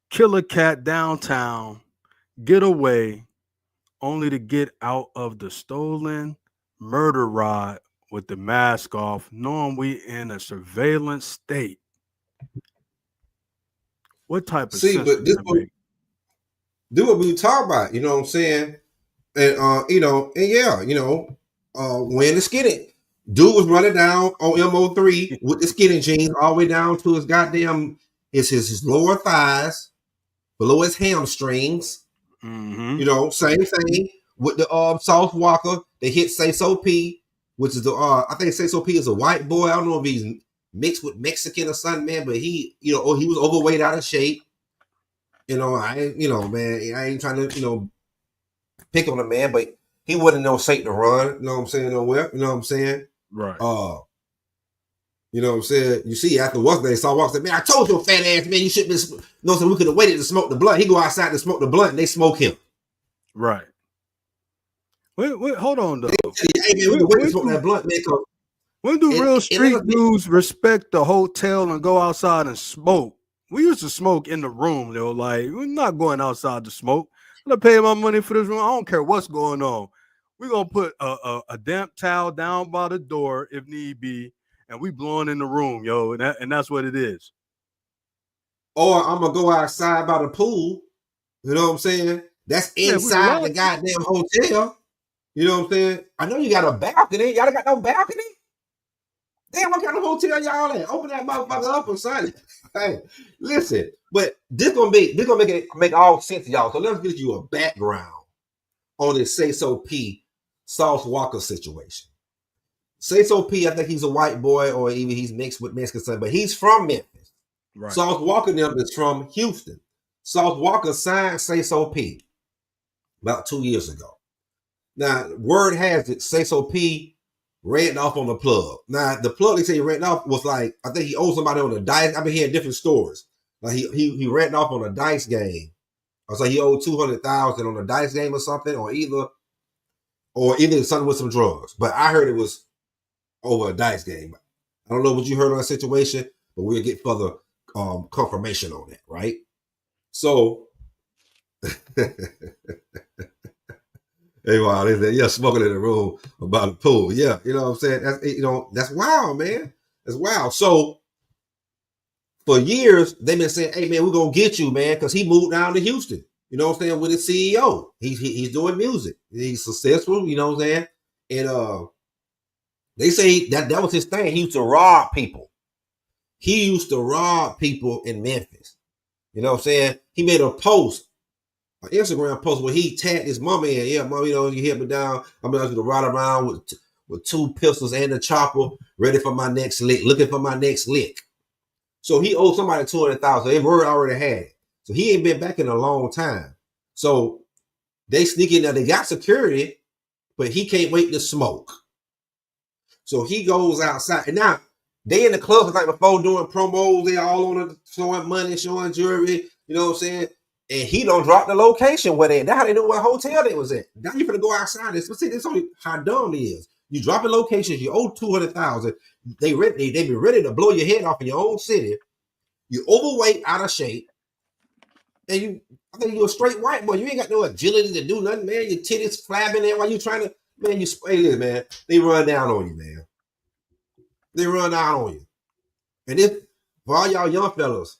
kill a cat downtown, get away, only to get out of the stolen murder ride with the mask off, knowing we in a surveillance state. What type of sense does that make? Do what we talk about, you know what I'm saying? And you know, and yeah, you know, when the skinny dude was running down on MO3 with the skinny jeans all the way down to his goddamn his lower thighs, below his hamstrings. Mm-hmm. You know, same thing with the South Walker. They hit Say So P, which is the I think Say So P is a white boy. I don't know if he's mixed with Mexican or something, man, but he, you know, he was overweight, out of shape. You know, man, I ain't trying to, you know, pick on the man, but he wouldn't know Satan to run, you know what I'm saying, nowhere, you know what I'm saying? Right. You know what I'm saying? You see, after what's they saw Walker said, man, I told you, fat ass man, you shouldn't be, you know, so we could have waited to smoke the blunt. He go outside to smoke the blunt and they smoke him. Right. Wait, hold on though. Hey, man, we can wait to smoke that blunt, man. When do real street dudes respect the hotel and go outside and smoke? We used to smoke in the room, though. Like, we're not going outside to smoke. I'm gonna pay my money for this room. I don't care what's going on. We're gonna put a damp towel down by the door if need be, and we blowing in the room, yo. And that's what it is. Or I'm gonna go outside by the pool. You know what I'm saying? That's inside the goddamn hotel. You know what I'm saying? I know you got a balcony. Y'all got no balcony? Damn, what kind of hotel y'all at? Open that motherfucker up or something. Hey, listen, but this gonna make all sense to y'all. So let's give you a background on this Say So P Sauce Walker situation. Say So P, I think he's a white boy, or even he's mixed with Mexican son, but he's from Memphis. Right. Sauce Walker them is from Houston. Sauce Walker signed Say So P about 2 years ago. Now, word has it, Say So P ran off on the plug. Now, the plug they say he ran off was like, I think he owed somebody on a dice. I've been hearing different stories. Like he ran off on a dice game. I was like, he owed $200,000 on a dice game or something, or either something with some drugs. But I heard it was over a dice game. I don't know what you heard on that situation, but we'll get further confirmation on that, right? So hey, wow, they said, yeah, smoking in the room about the pool. Yeah, you know what I'm saying? That's, you know, that's wild, man. That's wild. So for years, they've been saying, hey, man, we're going to get you, man, because he moved down to Houston, you know what I'm saying, with his CEO. He's doing music. He's successful, you know what I'm saying? And they say that was his thing. He used to rob people. He used to rob people in Memphis. You know what I'm saying? He made a post, an Instagram post where he tagged his mama in. Yeah, mom, you know, you hit me down. I'm going to ride around with 2 pistols and a chopper, ready for my next lick, looking for my next lick. So he owed somebody $200,000. They already had it. So he ain't been back in a long time. So they sneak in there. They got security, but he can't wait to smoke. So he goes outside. And now they in the clubs like before doing promos. They all on it, showing money, showing jewelry. You know what I'm saying? And he don't drop the location where they. That's how they know what hotel they was at. Now you finna go outside. See, this only how dumb he is. You drop the locations. You owe $200,000. They be ready to blow your head off in your own city. You overweight, out of shape, and I think you're a straight white boy. You ain't got no agility to do nothing, man. Your titties flabbing there while you trying to, man. You spray this, man. They run down on you, man. They run down on you. And this for all y'all young fellas,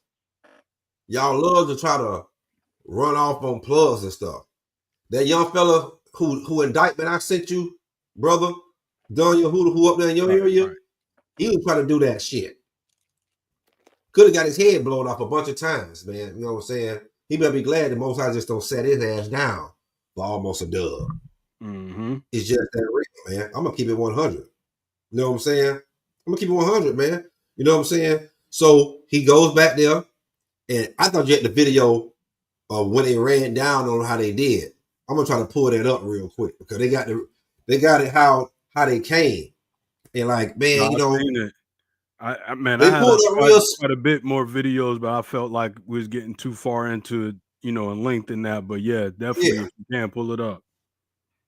Y'all love to try to run off on plugs and stuff. That young fella who indictment I sent you, brother, Daniel, who up there in your area, he was trying to do that shit. Could have got his head blown off a bunch of times, man. You know what I'm saying? He better be glad that Most High just don't set his ass down for almost a dub. It's just that real, man. I'm gonna keep it 100. You know what I'm saying? I'm gonna keep it 100, man. You know what I'm saying? So he goes back there, and I thought you had the video of when they ran down on how they did. I'm gonna try to pull that up real quick because they got it how they came, and like, man, you know, I had quite a bit more videos, but I felt like we was getting too far into, you know, in length in that. But yeah, definitely, if you can pull it up.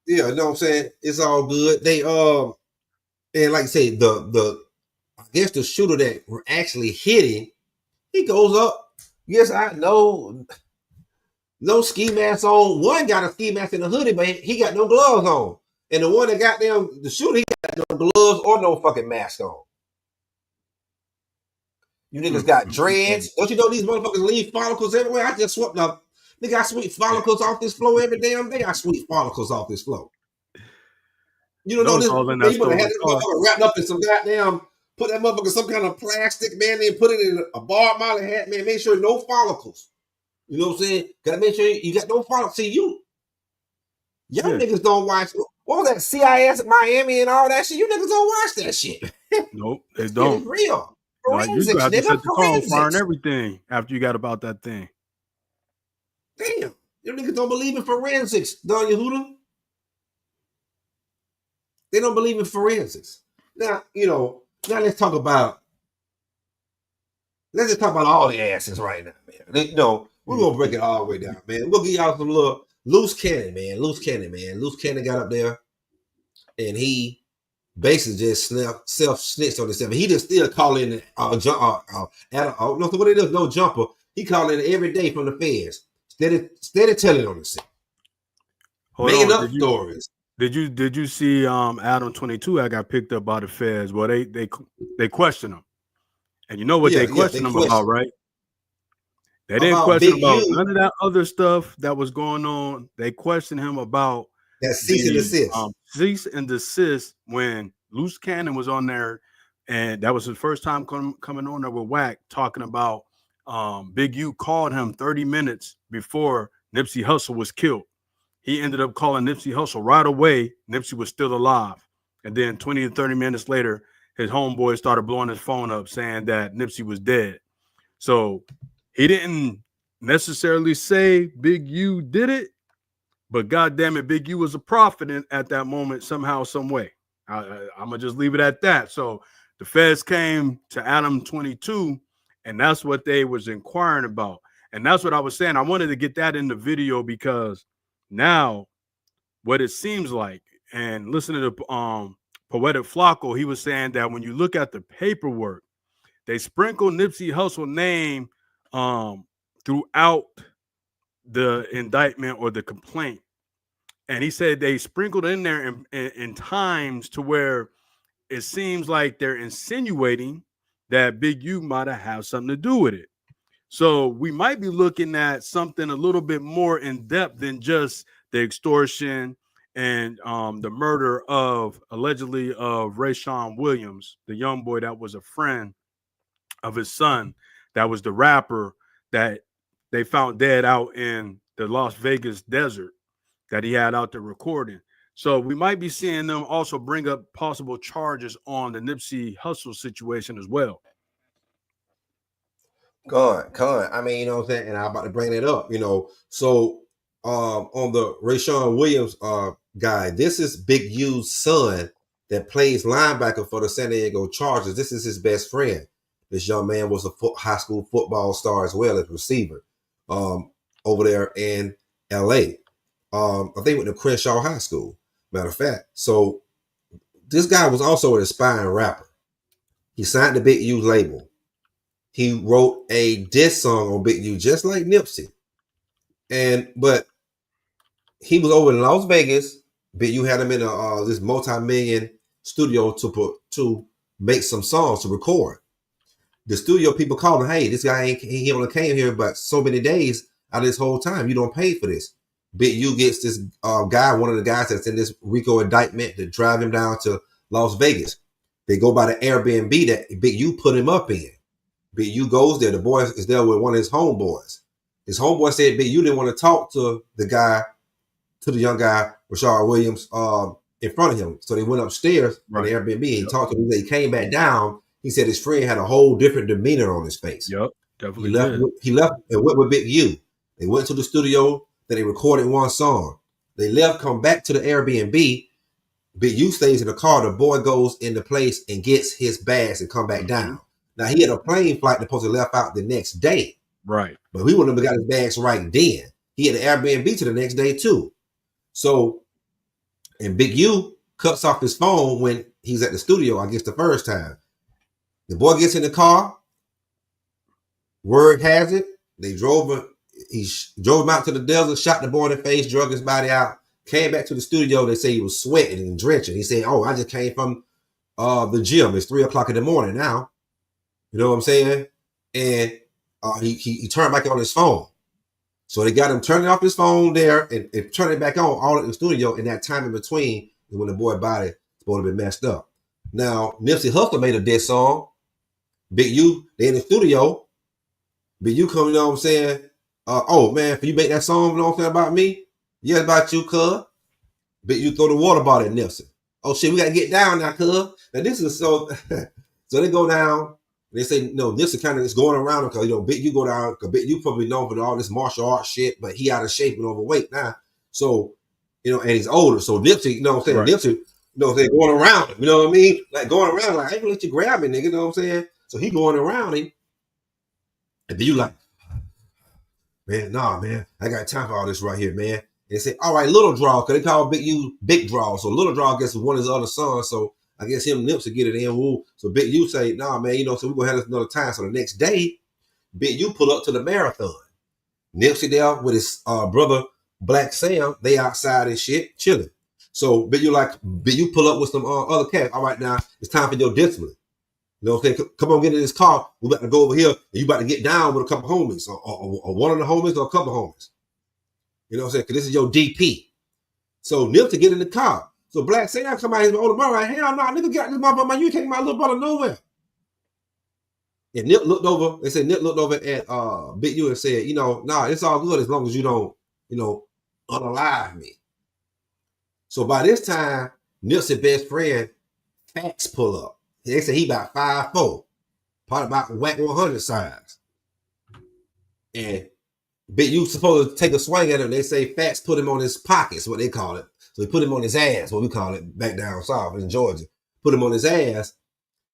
Yeah, you know what I'm saying? It's all good. They and like I say, I guess the shooter that actually hit him, he goes up. Yes, I know. No ski mask on. One got a ski mask in the hoodie, but he got no gloves on. And the one that got them, the shooter, he got no gloves or no fucking mask on. You niggas got dreads. Don't you know these motherfuckers leave follicles everywhere? I just swept up. Nigga, I sweep follicles off this floor every damn day. I sweep follicles off this floor. You don't know this. They would have had this motherfucker wrapped up in some goddamn, put that motherfucker some kind of plastic, man, then put it in a bar molly hat, man. Make sure no follicles. You know what I'm saying? Gotta make sure you got no follicles. See, y'all niggas don't watch. What was that? CIS at Miami and all that shit? You niggas don't watch that shit. Nope, they don't. It's real. Like, you have to set the tone, fire and everything after you got about that thing. Damn, you niggas don't believe in forensics, don't you, Huda? They don't believe in forensics. Now, you know, let's just talk about all the asses right now, man. You know, we're gonna break it all the way down, man. We'll give y'all some little Luce Cannon, man. Luce Cannon got up there and he basically just self-snitched on himself. He just still calling no jumper. He calling it every day from the feds. Steady telling on himself. Making up stories. Did you see Adam 22? I got picked up by the feds. Well, they questioned him, and you know what they questioned him about, right? They didn't question about none of that other stuff that was going on. They questioned him about that cease and desist. Cease and desist when Luce Cannon was on there, and that was his first time coming on there with Whack, talking about Big U called him 30 minutes before Nipsey Hussle was killed. He ended up calling Nipsey Hussle right away. Nipsey was still alive. And then 20 to 30 minutes later, his homeboy started blowing his phone up saying that Nipsey was dead. So he didn't necessarily say Big U did it, but goddamn it, Big U was a prophet at that moment somehow, some way. I'm going to just leave it at that. So the feds came to Adam 22, and that's what they was inquiring about. And that's what I was saying. I wanted to get that in the video because now what it seems like, and listen to the Poetic Flacco, he was saying that when you look at the paperwork, they sprinkle Nipsey Hussle name throughout the indictment or the complaint. And he said they sprinkled in there in times to where it seems like they're insinuating that Big U might have something to do with it. So we might be looking at something a little bit more in depth than just the extortion and the murder of allegedly of Rayshawn Williams, the young boy that was a friend of his son, that was the rapper that they found dead out in the Las Vegas desert that he had out there recording. So we might be seeing them also bring up possible charges on the Nipsey Hussle situation as well. Con. I mean, you know what I'm saying? And I'm about to bring it up, you know. So on the Rayshawn Williams guy, this is Big U's son that plays linebacker for the San Diego Chargers. This is his best friend. This young man was a high school football star as well as receiver over there in LA. I think went to Crenshaw High School, matter of fact. So this guy was also an aspiring rapper. He signed the Big U label. He wrote a diss song on Big U, just like Nipsey. But he was over in Las Vegas. Big U had him in this multi-million studio to make some songs to record. the studio people called him, hey, this guy he only came here but so many days out of this whole time. You don't pay for this. Big U gets this guy, one of the guys that's in this RICO indictment, to drive him down to Las Vegas. They go by the Airbnb that Big U put him up in. Big U goes there. The boy is there with one of his homeboys. His homeboy said Big U didn't want to talk to the guy, to the young guy, Rashard Williams, in front of him. So they went upstairs on the Airbnb. He talked to him. He came back down. He said his friend had a whole different demeanor on his face. Yep, definitely. He left and went with Big U. They went to the studio. Then they recorded one song. They left, come back to the Airbnb. Big U stays in the car. The boy goes in the place and gets his bags and come back down. Now, he had a plane flight supposed to left out the next day. Right. But we wouldn't have got his bags right then. He had an Airbnb to the next day too. So, and Big U cuts off his phone when he's at the studio, I guess the first time. The boy gets in the car. Word has it, they drove him. He drove him out to the desert, shot the boy in the face, drug his body out, came back to the studio. They say he was sweating and drenching. He said, oh, I just came from the gym. It's 3 o'clock in the morning now. You know what I'm saying? And he turned back on his phone. So they got him turning off his phone there and turning it back on all at the studio. And that time in between is when the boy's body is supposed to be messed up. Now, Nipsey Hussle made a diss song. Big U, they in the studio. Big U come, you know what I'm saying? Oh, man, if you make that song, you know what I'm saying, about me? Yeah, about you, cuz. Big U throw the water bottle at Nipsey. Oh, shit, we got to get down now, cuz. Now, this is so... so they go down. They say, no, Nipsey kind of is going around because, you know, Big U go down, because Big U probably known for all this martial arts shit, but he out of shape and overweight now. So, you know, and he's older. So Nipsey, you know what I'm saying? Right. Nipsey, you know, they're going around him. You know what I mean? Like going around, like, I ain't gonna let you grab me, nigga. You know what I'm saying? So he going around him. And then you like, man, nah, man, I got time for all this right here, man. And they say, all right, Little Draw, because they call Big U Big Draw. So Little Draw, I guess, is one of his other sons. So I guess him and Nipsey get it in. Woo. So Big U say, nah, man, you know, so we're going to have this another time. So the next day, Big U pull up to the marathon. Nipsey there with his brother, Black Sam, they outside and shit, chilling. So Big U pull up with some other cats. All right, now, it's time for your discipline. You know what I'm saying? Come on, get in this car. We're about to go over here, and you about to get down with a couple homies, or one of the homies, or a couple homies. You know what I'm saying? Because this is your DP. So Nipsey get in the car. So Black Sam come out, his older brother, like, hell no, nigga, got this motherfucker, man, you can't get my little brother nowhere. And Nip looked over, they said Nip looked over at Big U and said, you know, nah, it's all good as long as you don't, you know, unalive me. So by this time, Nipsey's best friend, Fats, pull up. They say he about 5'4", probably about whack 100 size. And Big U supposed to take a swing at him. They say Fats put him on his pockets, what they call it. So he put him on his ass, what we call it back down south in Georgia. Put him on his ass,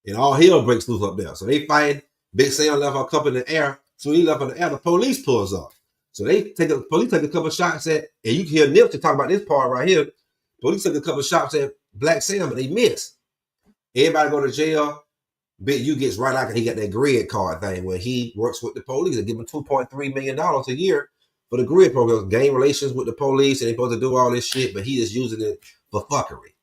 and all hell breaks loose up there. So they fight. Big Sam left a couple in the air. So he left in the air, the police pulls up. So police take a couple shots at, and you can hear Nipsey talk about this part right here. Police took a couple shots at Black Sam, but they missed. Everybody go to jail. Big U gets right out, he got that grid card thing where he works with the police and give him $2.3 million a year for the grid program, gain relations with the police, and they're supposed to do all this shit, but he is using it for fuckery.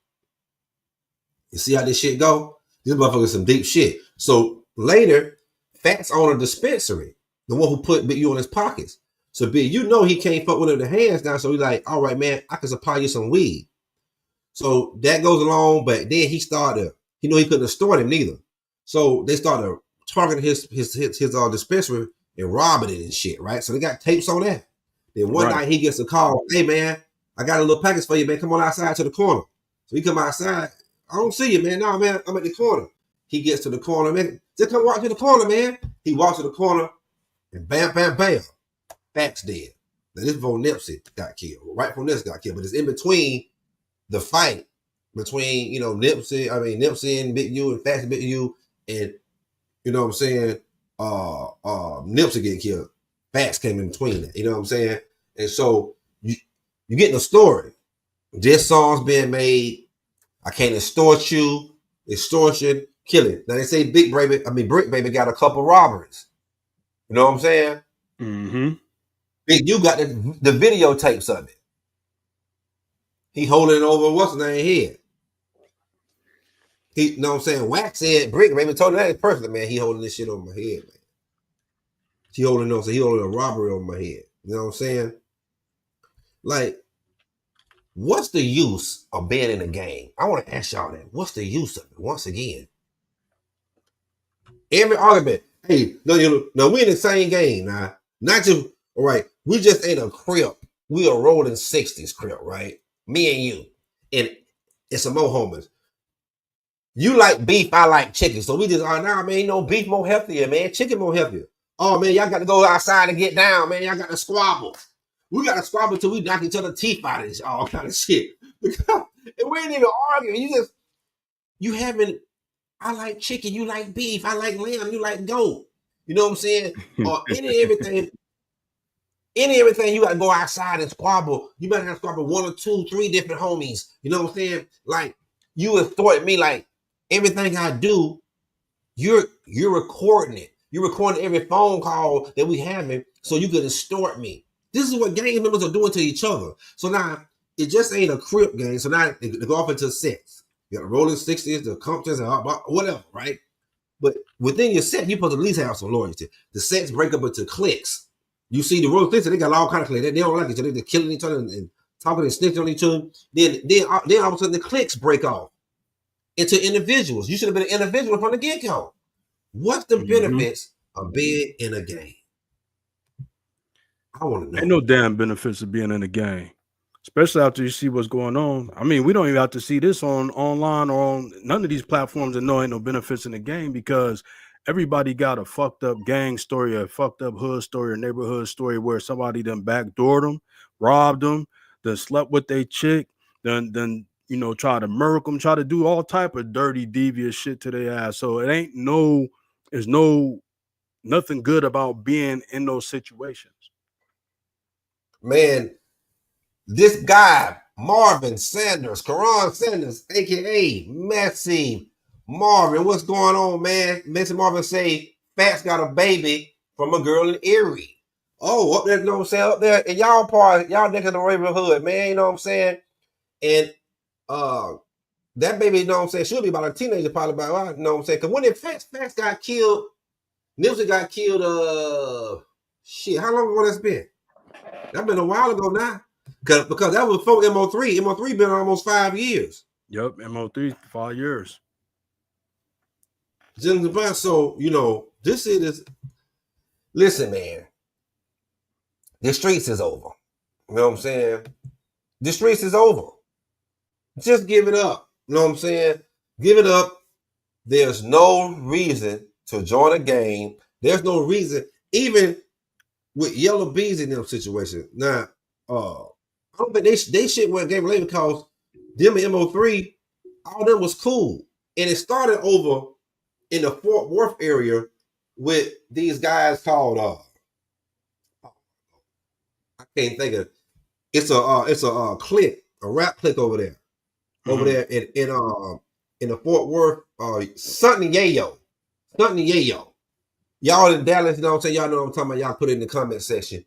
You see how this shit go? This motherfucker is some deep shit. So later, Fats owned a dispensary, the one who put Big U in his pockets. So Big U know he can't fuck with him the hands down, so he's like, all right, man, I can supply you some weed. So that goes along, but then he started, he knew he couldn't extort him neither. So they started targeting his dispensary and robbing it and shit, right? So they got tapes on that. Then one night he gets a call, hey man, I got a little package for you, man. Come on outside to the corner. So he come outside. I don't see you, man. No, man, I'm at the corner. He gets to the corner, man. Just come walk to the corner, man. He walks to the corner and bam, bam, bam. Fats dead. Now this before Nipsey got killed. Right before Nipsey got killed. But it's in between the fight between, you know, Nipsey and Big U and Fats and Big U, and you know what I'm saying, Nipsey getting killed. Fats came in between that, you know what I'm saying? And so you getting a story. This song's being made. I can't extort you, extortion, killing. Now they say BRICK Baby got a couple robberies. You know what I'm saying? Mm-hmm. Big U got the videotapes of it. He holding it over what's his name head. He, you know what I'm saying? Wax said, BRICC, maybe told him that personally, man, he holding this shit over my head, man. He holding a robbery over my head. You know what I'm saying? Like, what's the use of being in a game? I want to ask y'all that. What's the use of it? Once again, every argument. Hey, no, we in the same game now. Not just all right. We just ain't a crip. We a rolling 60s crip, right? Me and you, and it's some more homies. You like beef, I like chicken. So we just, oh, nah, man, no beef more healthier, man. Chicken more healthier. Oh, man, y'all got to go outside and get down, man. Y'all got to squabble. We got to squabble till we knock each other's teeth out of this, all kind of shit. And we ain't even arguing. You having, I like chicken, you like beef. I like lamb, you like goat. You know what I'm saying? Or any everything you got to go outside and squabble. You better have to squabble 1 or 2, 3 different homies. You know what I'm saying? Like, you extort me like, everything I do, you're recording it. You're recording every phone call that we having so you can extort me. This is what gang members are doing to each other. So now, it just ain't a crip game. So now they go off into sex. You got the rolling 60s, the Comptons, and whatever, right? But within your set, you're supposed to at least have some loyalty. The sets break up into cliques. You see the rolling 60s, they got all kinds of cliques. They don't like each other. They're killing each other and talking and snitching on each other. Then all of a sudden, the cliques break off into individuals. You should have been an individual from the get-go. What's the benefits of being in a gang? I want to know. Ain't no damn benefits of being in a gang, especially after you see what's going on. I mean, we don't even have to see this online or on none of these platforms and know ain't no benefits in the game, because everybody got a fucked up gang story, a fucked up hood story, or neighborhood story where somebody done backdoored them, robbed them, then slept with their chick, then you know, try to murk them, try to do all type of dirty, devious shit to their ass. So there's nothing good about being in those situations. Man, this guy, Marvin Sanders, Karan Sanders, aka Messy Marvin, what's going on, man? Messy Marvin say Fats got a baby from a girl in Erie. Oh, up there, you know what I'm saying? Up there in y'all next to the neighborhood, man, you know what I'm saying? And that baby, you know what I'm saying, she'll be about a teenager, probably about, you know what I'm saying? Because when Fats got killed, Nipsey got killed, shit, how long ago that's been? That's been a while ago now. Because that was before MO3. MO3 been almost 5 years. Yep, MO3, 5 years. So, you know, this is, listen, man, the streets is over. You know what I'm saying? The streets is over. Just give it up. You know what I'm saying? Give it up. There's no reason to join a game. There's no reason, even with Yella Beezy in them situation. Now, I don't think they shit went game related because them and MO3, all them was cool. And it started over in the Fort Worth area with these guys called I can't think of it. It's a clique, a rap clique over there. Over there in the Fort Worth, something Yayo. Y'all in Dallas, you know what I'm saying? Y'all know what I'm talking about. Y'all put it in the comment section.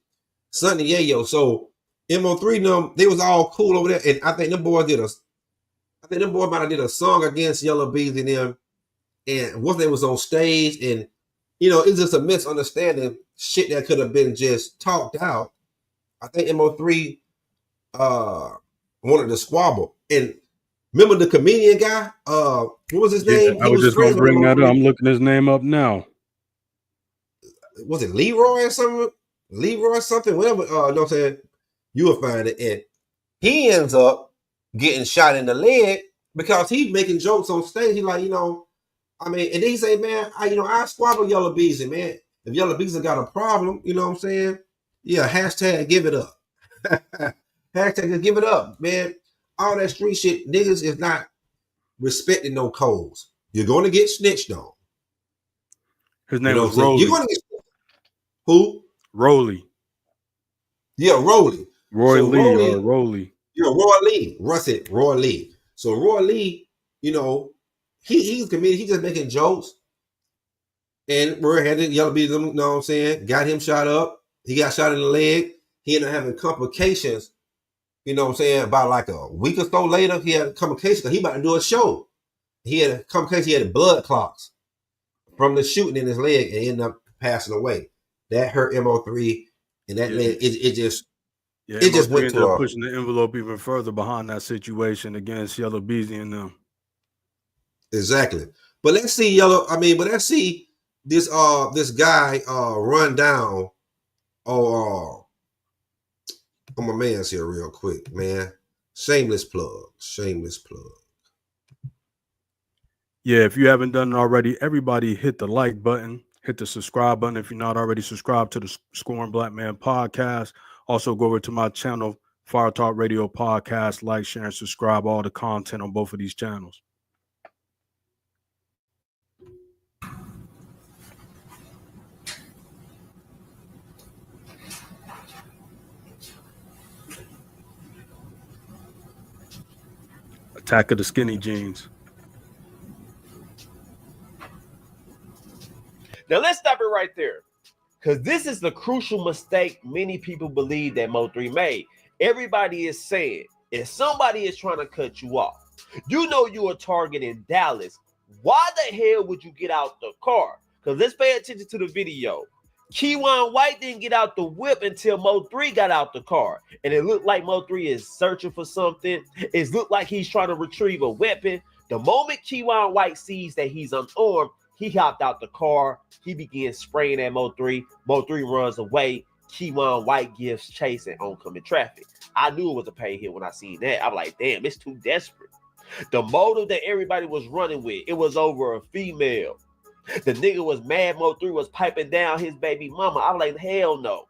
Something Yayo. So MO3 them, they was all cool over there. And I think them boys might have did a song against Yella Beezy and them. And once they was on stage, and you know, it's just a misunderstanding, shit that could have been just talked out. I think MO3 wanted to squabble. And remember the comedian guy? What was his name? I was just gonna bring that up. I'm looking his name up now. Was it Leroy or something? Leroy something, whatever. You know what I'm saying? You will find it. And he ends up getting shot in the leg because he's making jokes on stage. He's like, you know, I mean, and then he say, man, I squabble Yella Beezy, man. If Yella Beezy got a problem, you know what I'm saying? Yeah, hashtag give it up. Hashtag give it up, man. All that street shit, niggas is not respecting no codes. You're going to get snitched on. His name was Rolly. You're going to get who? Rolly. Yeah, Rolly. Roy Lee or Rolly. Yeah, Roy Lee. Russ it, Roy Lee. So Roy Lee, you know, he's comedian. He's just making jokes. And we're headed Yella Beezy, you know what I'm saying? Got him shot up. He got shot in the leg. He ended up having complications, you know what I'm saying? About like a week or so later, he had complications because he about to do a show. He had a complication. He had blood clots from the shooting in his leg and ended up passing away. That hurt Mo3, and that leg, it just went to a pushing the envelope even further behind that situation against Yella Beezy and them. Exactly. But let's see let's see this guy run down on my man's here real quick, man. Shameless plug. Yeah, if you haven't done it already, everybody hit the like button, hit the subscribe button if you're not already subscribed to the Scoring Black Man podcast. Also go over to my channel, Fire Talk Radio Podcast, like, share, and subscribe all the content on both of these channels. Attack of the Skinny Jeans. Now let's stop it right there, because this is the crucial mistake many people believe that Mo3 made. Everybody is saying if somebody is trying to cut you off, you know you are targeting Dallas. Why the hell would you get out the car? Because let's pay attention to the video. Keywan White didn't get out the whip until Mo3 got out the car. And it looked like Mo3 is searching for something. It looked like he's trying to retrieve a weapon. The moment Keywan White sees that he's unarmed, he hopped out the car. He begins spraying at Mo3. Mo3 runs away. Keywan White gives chase and oncoming traffic. I knew it was a pain hit when I seen that. I'm like, damn, it's too desperate. The motive that everybody was running with, it was over a female. The nigga was mad Mo3 was piping down his baby mama. I'm like, hell no.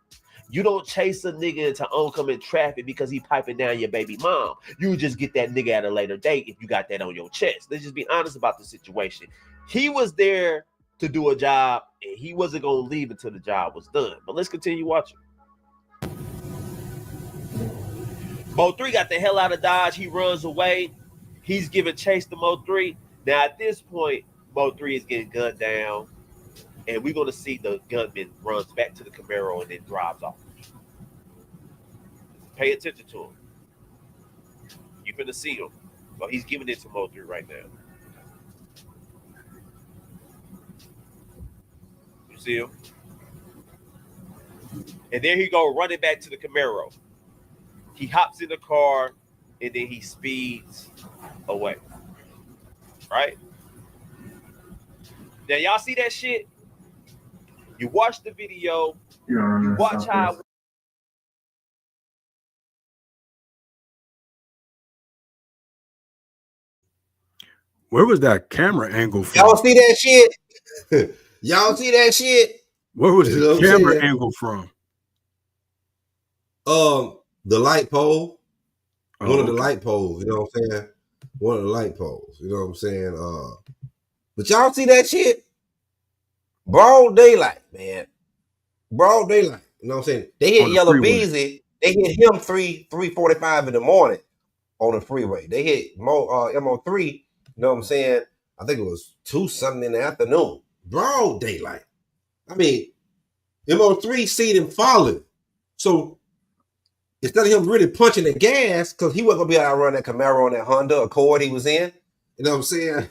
You don't chase a nigga into oncoming traffic because he piping down your baby mom. You just get that nigga at a later date if you got that on your chest. Let's just be honest about the situation. He was there to do a job, and he wasn't going to leave until the job was done. But let's continue watching. Mo3 got the hell out of Dodge. He runs away. He's giving chase to Mo3. Now, at this point, Mo3 is getting gunned down, and we're going to see the gunman runs back to the Camaro and then drives off. Pay attention to him. You're going to see him. Well, he's giving it to Mo3 right now. You see him? And there he go running back to the Camaro. He hops in the car, and then he speeds away. Right? Now, y'all see that shit? You watch the video. You watch how... Where was that camera angle from? Y'all see that shit? Y'all see that shit? Where was the camera angle from? The light pole. One of the light poles, you know what I'm saying? One of the light poles, you know what I'm saying? But y'all see that shit? Broad daylight, man. Broad daylight. You know what I'm saying? They hit Yella Beezy. They hit him 3:45 in the morning on the freeway. They hit Mo3, you know what I'm saying? I think it was 2-something in the afternoon. Broad daylight. I mean, Mo3 seen him falling. So instead of him really punching the gas, because he wasn't going to be able to run that Camaro on that Honda Accord he was in, you know what I'm saying?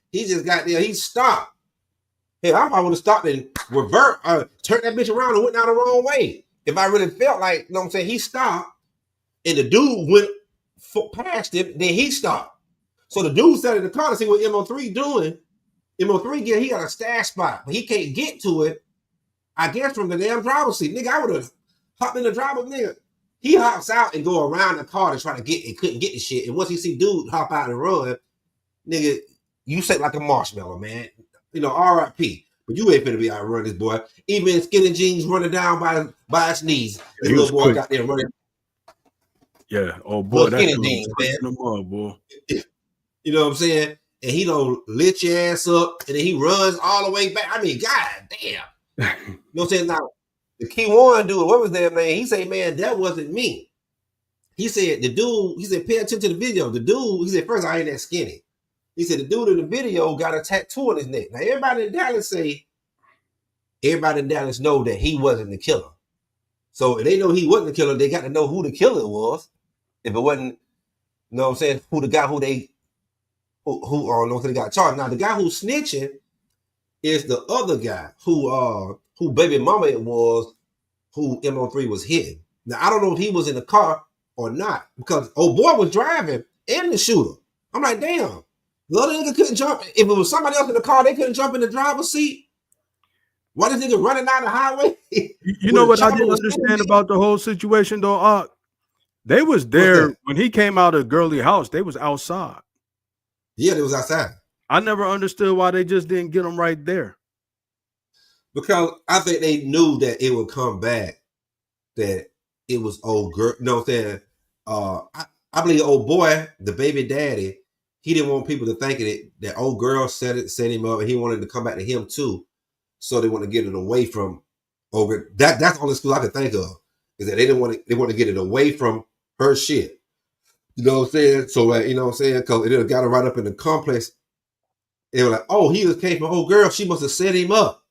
He just got there. He stopped. Hey, I probably would have stopped and turned that bitch around and went down the wrong way. If I really felt like, you know what I'm saying, he stopped and the dude went past him, then he stopped. So the dude sat in the car to see what Mo3 doing. Mo3 he got a stash spot, but he can't get to it, I guess, from the damn driver's seat. Nigga, I would have hopped in the driver's nigga. He hops out and go around the car to try to get it, couldn't get the shit. And once he see dude hop out and run, nigga, you sit like a marshmallow, man. You know, RIP. But you ain't finna be out run this boy. Even in skinny jeans running down by his knees. This little boy got there running. Yeah, oh boy, that's skinny jeans, man. Boy. You know what I'm saying? And he don't lit your ass up, and then he runs all the way back. I mean, god damn. You know what I'm saying? Now, the Key1 dude, what was that name? He said, man, that wasn't me. He said, the dude, he said, pay attention to the video. The dude, he said, first, I ain't that skinny. He said, the dude in the video got a tattoo on his neck. Now, everybody in Dallas know that he wasn't the killer. So if they know he wasn't the killer, they got to know who the killer was. If it wasn't, you know what I'm saying, who who they got charged. Now the guy who's snitching is the other guy who baby mama it was, who MO3 was hitting. Now I don't know if he was in the car or not, because old boy was driving and the shooter. I'm like, damn, the other nigga couldn't jump. If it was somebody else in the car, they couldn't jump in the driver's seat. Why this nigga running down the highway? You know what I didn't understand about the whole situation though? They was there when he came out of Gurley house. They was outside. Yeah, they was outside. I never understood why they just didn't get them right there. Because I think they knew that it would come back, that it was old girl. You know what I'm saying? I believe old boy, the baby daddy, he didn't want people to think that old girl set him up, and he wanted to come back to him too. So they want to get it away from over. That's the only school I could think of, is that they want to get it away from her shit. You know what I'm saying? So you know what I'm saying? Because it got her right up in the complex. They were like, oh, he just came from old girl. She must have set him up.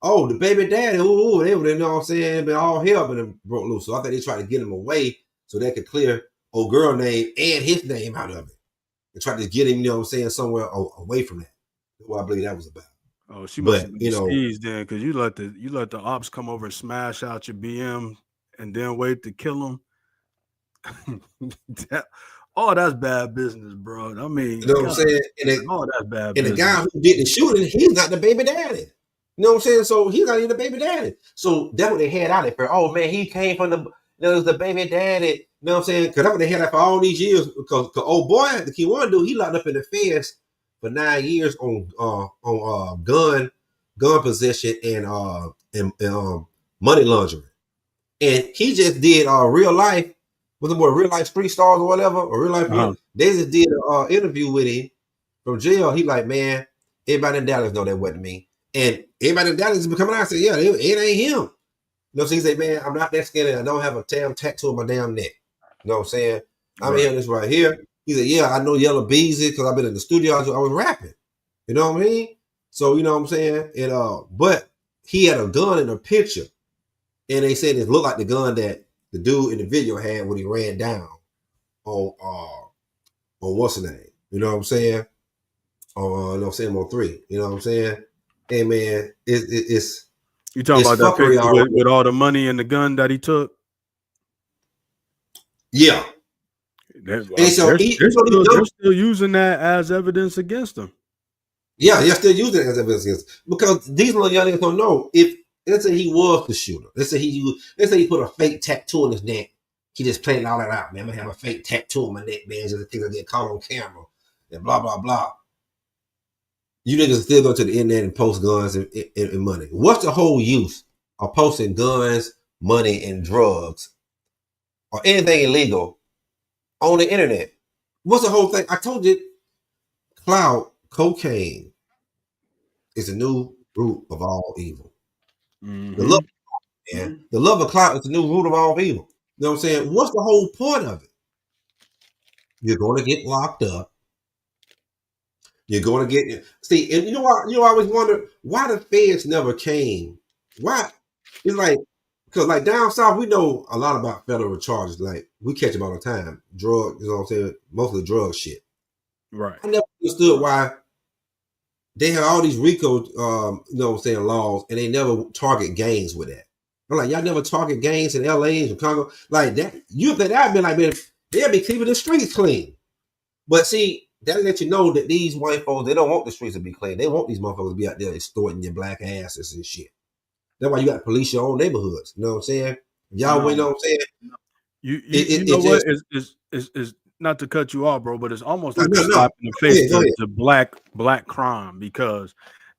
Oh, the baby daddy, they would, you know what I'm saying? Been all hell been broke loose. So I think they tried to get him away so they could clear old girl name and his name out of it. They tried to get him, you know what I'm saying, somewhere away from that. That's what I believe that was about. Oh, she must have been skis then, because you let the ops come over and smash out your BM and then wait to kill them. That's bad business, bro. I mean, you know what I'm saying? That's bad business. And the guy who did the shooting, he's not the baby daddy. You know what I'm saying? So he's not even the baby daddy. So that's what they had out there for. Oh man, he came from the baby daddy. You know what I'm saying? Because that's what they had out for all these years. Because old boy, the key one dude, he locked up in the feds for 9 years on gun possession and money laundering. And he just did real life, was it more Real Life Street Stars or whatever, or Real Life. They just did an interview with him from jail. He like, man, everybody in Dallas know that wasn't me. And everybody in Dallas is coming out and say, yeah, it ain't him. You know, so he say, man, I'm not that skinny. I don't have a damn tattoo on my damn neck. You know what I'm saying? I'm hearing this right here. He said, yeah, I know Yella Beezy because I've been in the studio. I was rapping. You know what I mean? So, you know what I'm saying? And but he had a gun in a picture. And they said it looked like the gun that the dude in the video had when he ran down on what's the name? You know what I'm saying? You know what I'm saying? On 3. You know what I'm saying? Hey man, it's you talking about that picture with all the money and the gun that he took? Yeah. They're still using that as evidence against him. Yeah, they're still using it as evidence against him. Because these little young niggas don't know. If let's say he was the shooter, let's say he put a fake tattoo on his neck. He just played all that out, man. I'm gonna have a fake tattoo on my neck, man, just in case I get caught on camera and blah blah blah. You niggas still go to the internet and post guns and money. What's the whole use of posting guns, money, and drugs or anything illegal on the internet? What's the whole thing? I told you, Clout, cocaine is the new root of all evil. Mm-hmm. The love of clout is the new root of all evil. You know what I'm saying? What's the whole point of it? You're going to get locked up. You're going to get and you know what? I always wonder why the feds never came. Why? It's like because like down south we know a lot about federal charges. Like we catch them all the time. Drug, you know what I'm saying? Most of the drug shit. Right. I never understood why they have all these RICO, you know what I'm saying, laws, and they never target gangs with that. I'm like, y'all never target gangs in LA and Chicago like that. You think that'd be like, man, they'll be keeping the streets clean. But see. That let you know that these white folks, they don't want the streets to be clean. They want these motherfuckers to be out there extorting your black asses and shit. That's why you got to police your own neighborhoods. You know what I'm saying? Y'all, you know what I'm saying? You know what? It's not to cut you off, bro, but it's almost like a slap in the face to black crime, because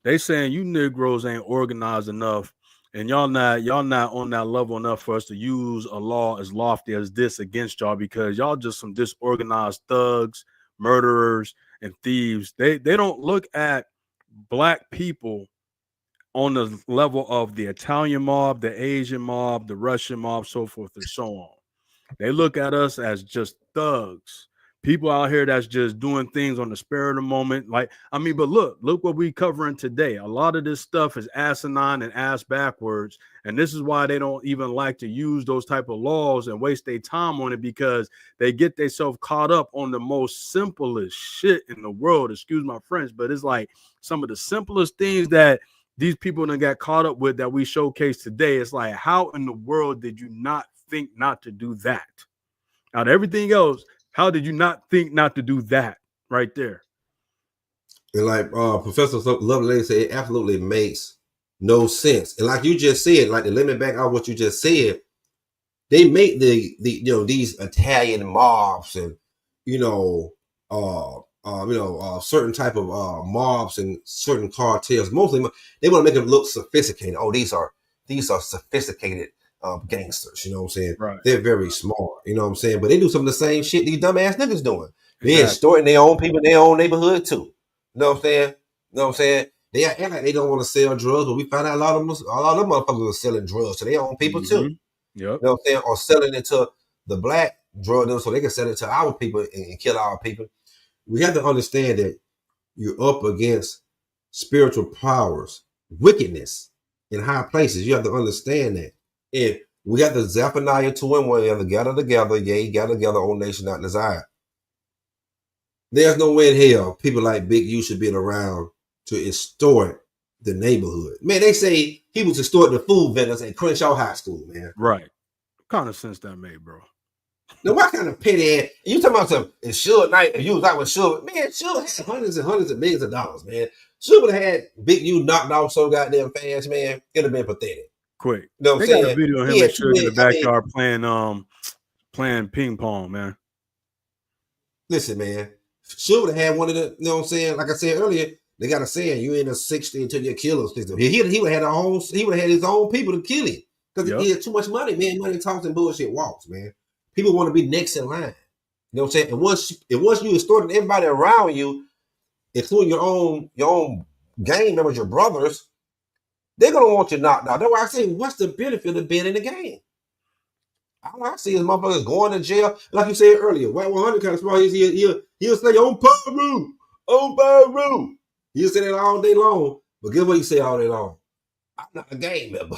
they saying you Negroes ain't organized enough, and y'all not on that level enough for us to use a law as lofty as this against y'all, because y'all just some disorganized thugs, murderers, and thieves. They don't look at black people on the level of the Italian mob, the Asian mob, the Russian mob, so forth and so on. They look at us as just thugs, people out here that's just doing things on the spur of the moment. Like, I mean, but look what we covering today. A lot of this stuff is asinine and ass backwards. And this is why they don't even like to use those type of laws and waste their time on it, because they get themselves caught up on the most simplest shit in the world. Excuse my French, but it's like some of the simplest things that these people done got caught up with that we showcase today. It's like, how in the world did you not think not to do that? Out of everything else, how did you not think not to do that right there? And like Professor Lovely said, it absolutely makes no sense. And like you just said, like to limit back on what you just said, they make the these Italian mobs and certain type of mobs and certain cartels. Mostly they want to make them look sophisticated. Oh, these are sophisticated gangsters. You know what I'm saying? Right. They're very smart. You know what I'm saying? But they do some of the same shit these dumbass niggas doing. They're extorting their own people in their own neighborhood too. You know what I'm saying? You know what I'm saying? They act like they don't want to sell drugs, but we find out a lot of them motherfuckers are selling drugs to their own people too. Yep. You know what I'm saying? Or selling it to the black drug dealers so they can sell it to our people and kill our people. We have to understand that you're up against spiritual powers, wickedness in high places. You have to understand that. And we have the Zephaniah 2:1, we have to gather together, gather together, O nation not desired. There's no way in hell people like Big U should be around to extort the neighborhood. Man, they say he was extorting the food vendors at Crenshaw High School, man. Right. What kind of sense that made, bro? Now, what kind of petty ass? You talking about some? And Suge Knight, you was out with Suge. Man, Suge had hundreds and hundreds of millions of dollars, man. Suge would have had Big U knocked off so goddamn fast, man. It'd have been pathetic. Quick. You know what They I'm got saying? a video of him and Suge in the backyard playing ping pong, man. Listen, man. Suge would have had one of the, you know what I'm saying? Like I said earlier, they got a saying, you ain't a 60 until you kill us. He would have had his own people to kill him. Because he had too much money, man. Money talks and bullshit walks, man. People want to be next in line. You know what I'm saying? And once you extorting everybody around you, including your own gang members, your brothers, they're gonna want you knocked out. That's why I say, what's the benefit of being in the game? All I see is motherfuckers going to jail. Like you said earlier, White 100 kind of smart. He'll say on Peru. He'll say that all day long. But guess what he say all day long? I'm not a gang member.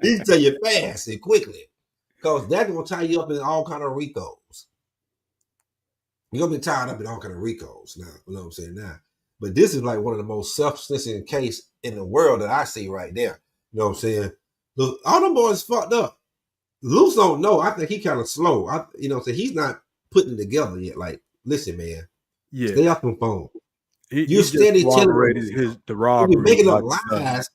He tell you fast and quickly, because that's gonna tie you up in all kind of RICOs. You're gonna be tied up in all kind of RICOs now. You know what I'm saying now? But this is like one of the most self-sufficient case in the world that I see right there. You know what I'm saying? Look, all them boys fucked up. Luce don't know. I think he kind of slow. You know what I'm saying? He's not putting it together yet. Like, listen, man. Yeah. Stay off the phone. You steady telling the robbery. You're making up lies.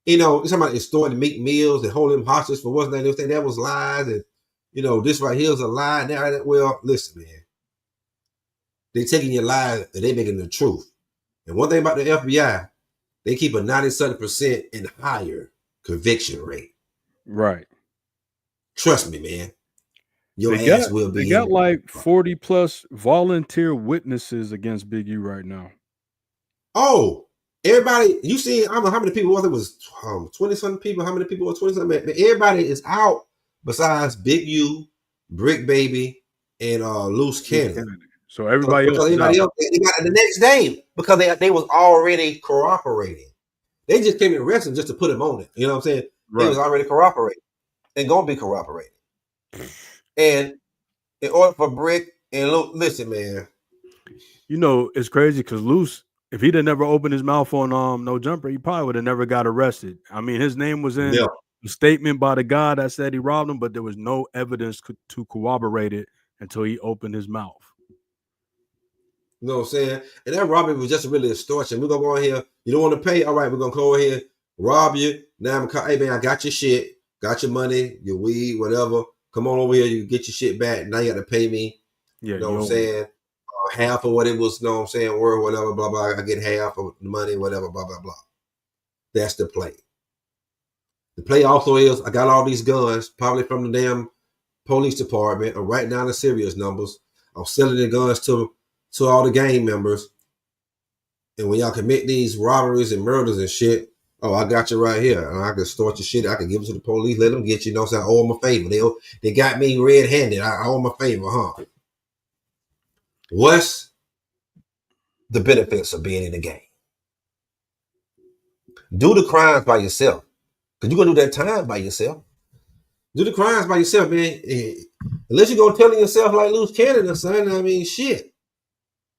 You know, somebody extorting Meek Mills and holding him hostage for what's that? That was lies, and this right here is a lie. Now, well, listen, man. They taking your lies and they making the truth. And one thing about the FBI, they keep a 97% and higher conviction rate. Right. Trust me, man. They got like 40 plus volunteer witnesses against Big U right now. Oh, everybody, you see, I don't know how many people was it? Was 20-something people? How many people were 20-something? Everybody is out besides Big U, BRICC Baby, and Luce Cannon. So everybody else, they got it the next day because they was already cooperating. They just came and arrested just to put him on it. You know what I'm saying? Right. They was already cooperating and gonna be cooperating. And in order for BRICC and Luce, listen, man. It's crazy because Luce, if he'd have never opened his mouth on No Jumper, he probably would have never got arrested. I mean, his name was in the statement by the guy that said he robbed him, but there was no evidence to corroborate it until he opened his mouth. You know what I'm saying? And that robbery was just really extortion. We're gonna go in here. You don't want to pay? All right, we're gonna go in here, rob you. Now I'm hey man, I got your shit, got your money, your weed, whatever. Come on over here, you get your shit back. Now you got to pay me. Yeah, you know what I'm saying? Half of what it was, you know what I'm saying, or whatever, blah, blah. I get half of the money, whatever, blah, blah, blah. That's the play. The play also is I got all these guns, probably from the damn police department. I'm writing down the serious numbers. I'm selling the guns to all the gang members. And when y'all commit these robberies and murders and shit, Oh, I got you right here. And I can start your shit. I can give it to the police. Let them get you. You know what I'm saying? I owe them a favor. They got me red-handed. I owe them a favor, huh? What's the benefits of being in the game? Do the crimes by yourself. Because you're going to do that time by yourself. Do the crimes by yourself, man. Unless you're going to tell yourself like Luce Canada, son. I mean, shit.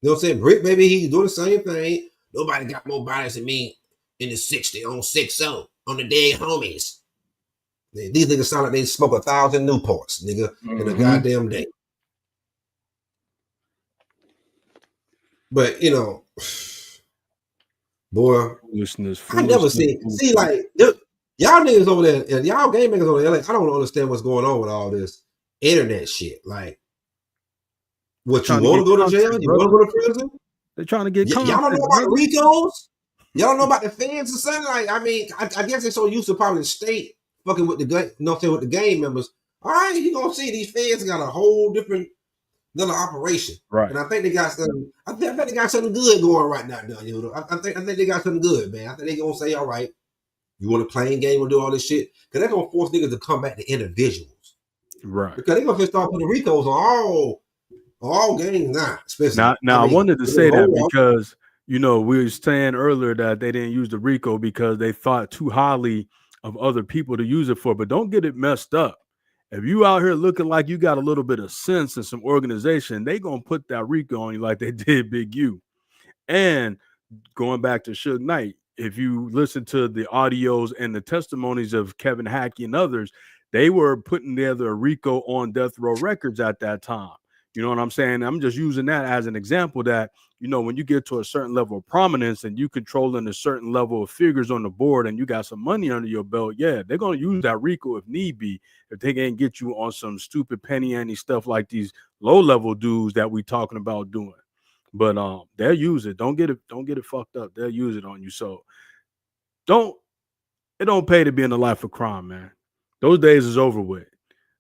You know what I'm saying? BRICC, maybe he's doing the same thing. Nobody got more bodies than me in the 60 on 6-0 on the dead homies. These niggas sound like they smoke 1,000 Newports, nigga, in a goddamn day. But, you know, boy, I never see like, y'all niggas over there, and y'all Gangbangers over there, like, I don't understand what's going on with all this internet shit. Like, what, you want to go to jail? You want to go to prison? They're trying to get y'all don't know about the RICOs? Y'all don't know about the fans or something? Like, I mean, I guess they're so used to probably the state fucking with the you know what I'm saying, with the gang members. All right, you gonna see these fans got a whole different another operation. Right. And I think they got something, I think they got something good going right now, you know. I think they got something good, man. I think they gonna say, all right, you want to play a game and do all this shit? Because they're gonna force niggas to come back to individuals. Right. Because they're gonna start putting RICOs on all games now, especially. Now I wanted to say that because, you know, we were saying earlier that they didn't use the RICO because they thought too highly of other people to use it for. But don't get it messed up. If you out here looking like you got a little bit of sense and some organization, they gonna put that RICO on you like they did Big U. And going back to Suge Knight, if you listen to the audios and the testimonies of Kevin Hackey and others, they were putting together a RICO on Death Row Records at that time. You know what I'm saying? I'm just using that as an example that, you know, when you get to a certain level of prominence and you controlling a certain level of figures on the board and you got some money under your belt, yeah, they're going to use that RICO if need be, if they can't get you on some stupid penny ante stuff like these low-level dudes that we talking about doing. But they'll use it. Don't get it fucked up. They'll use it on you. So it don't pay to be in the life of crime, man. Those days is over with.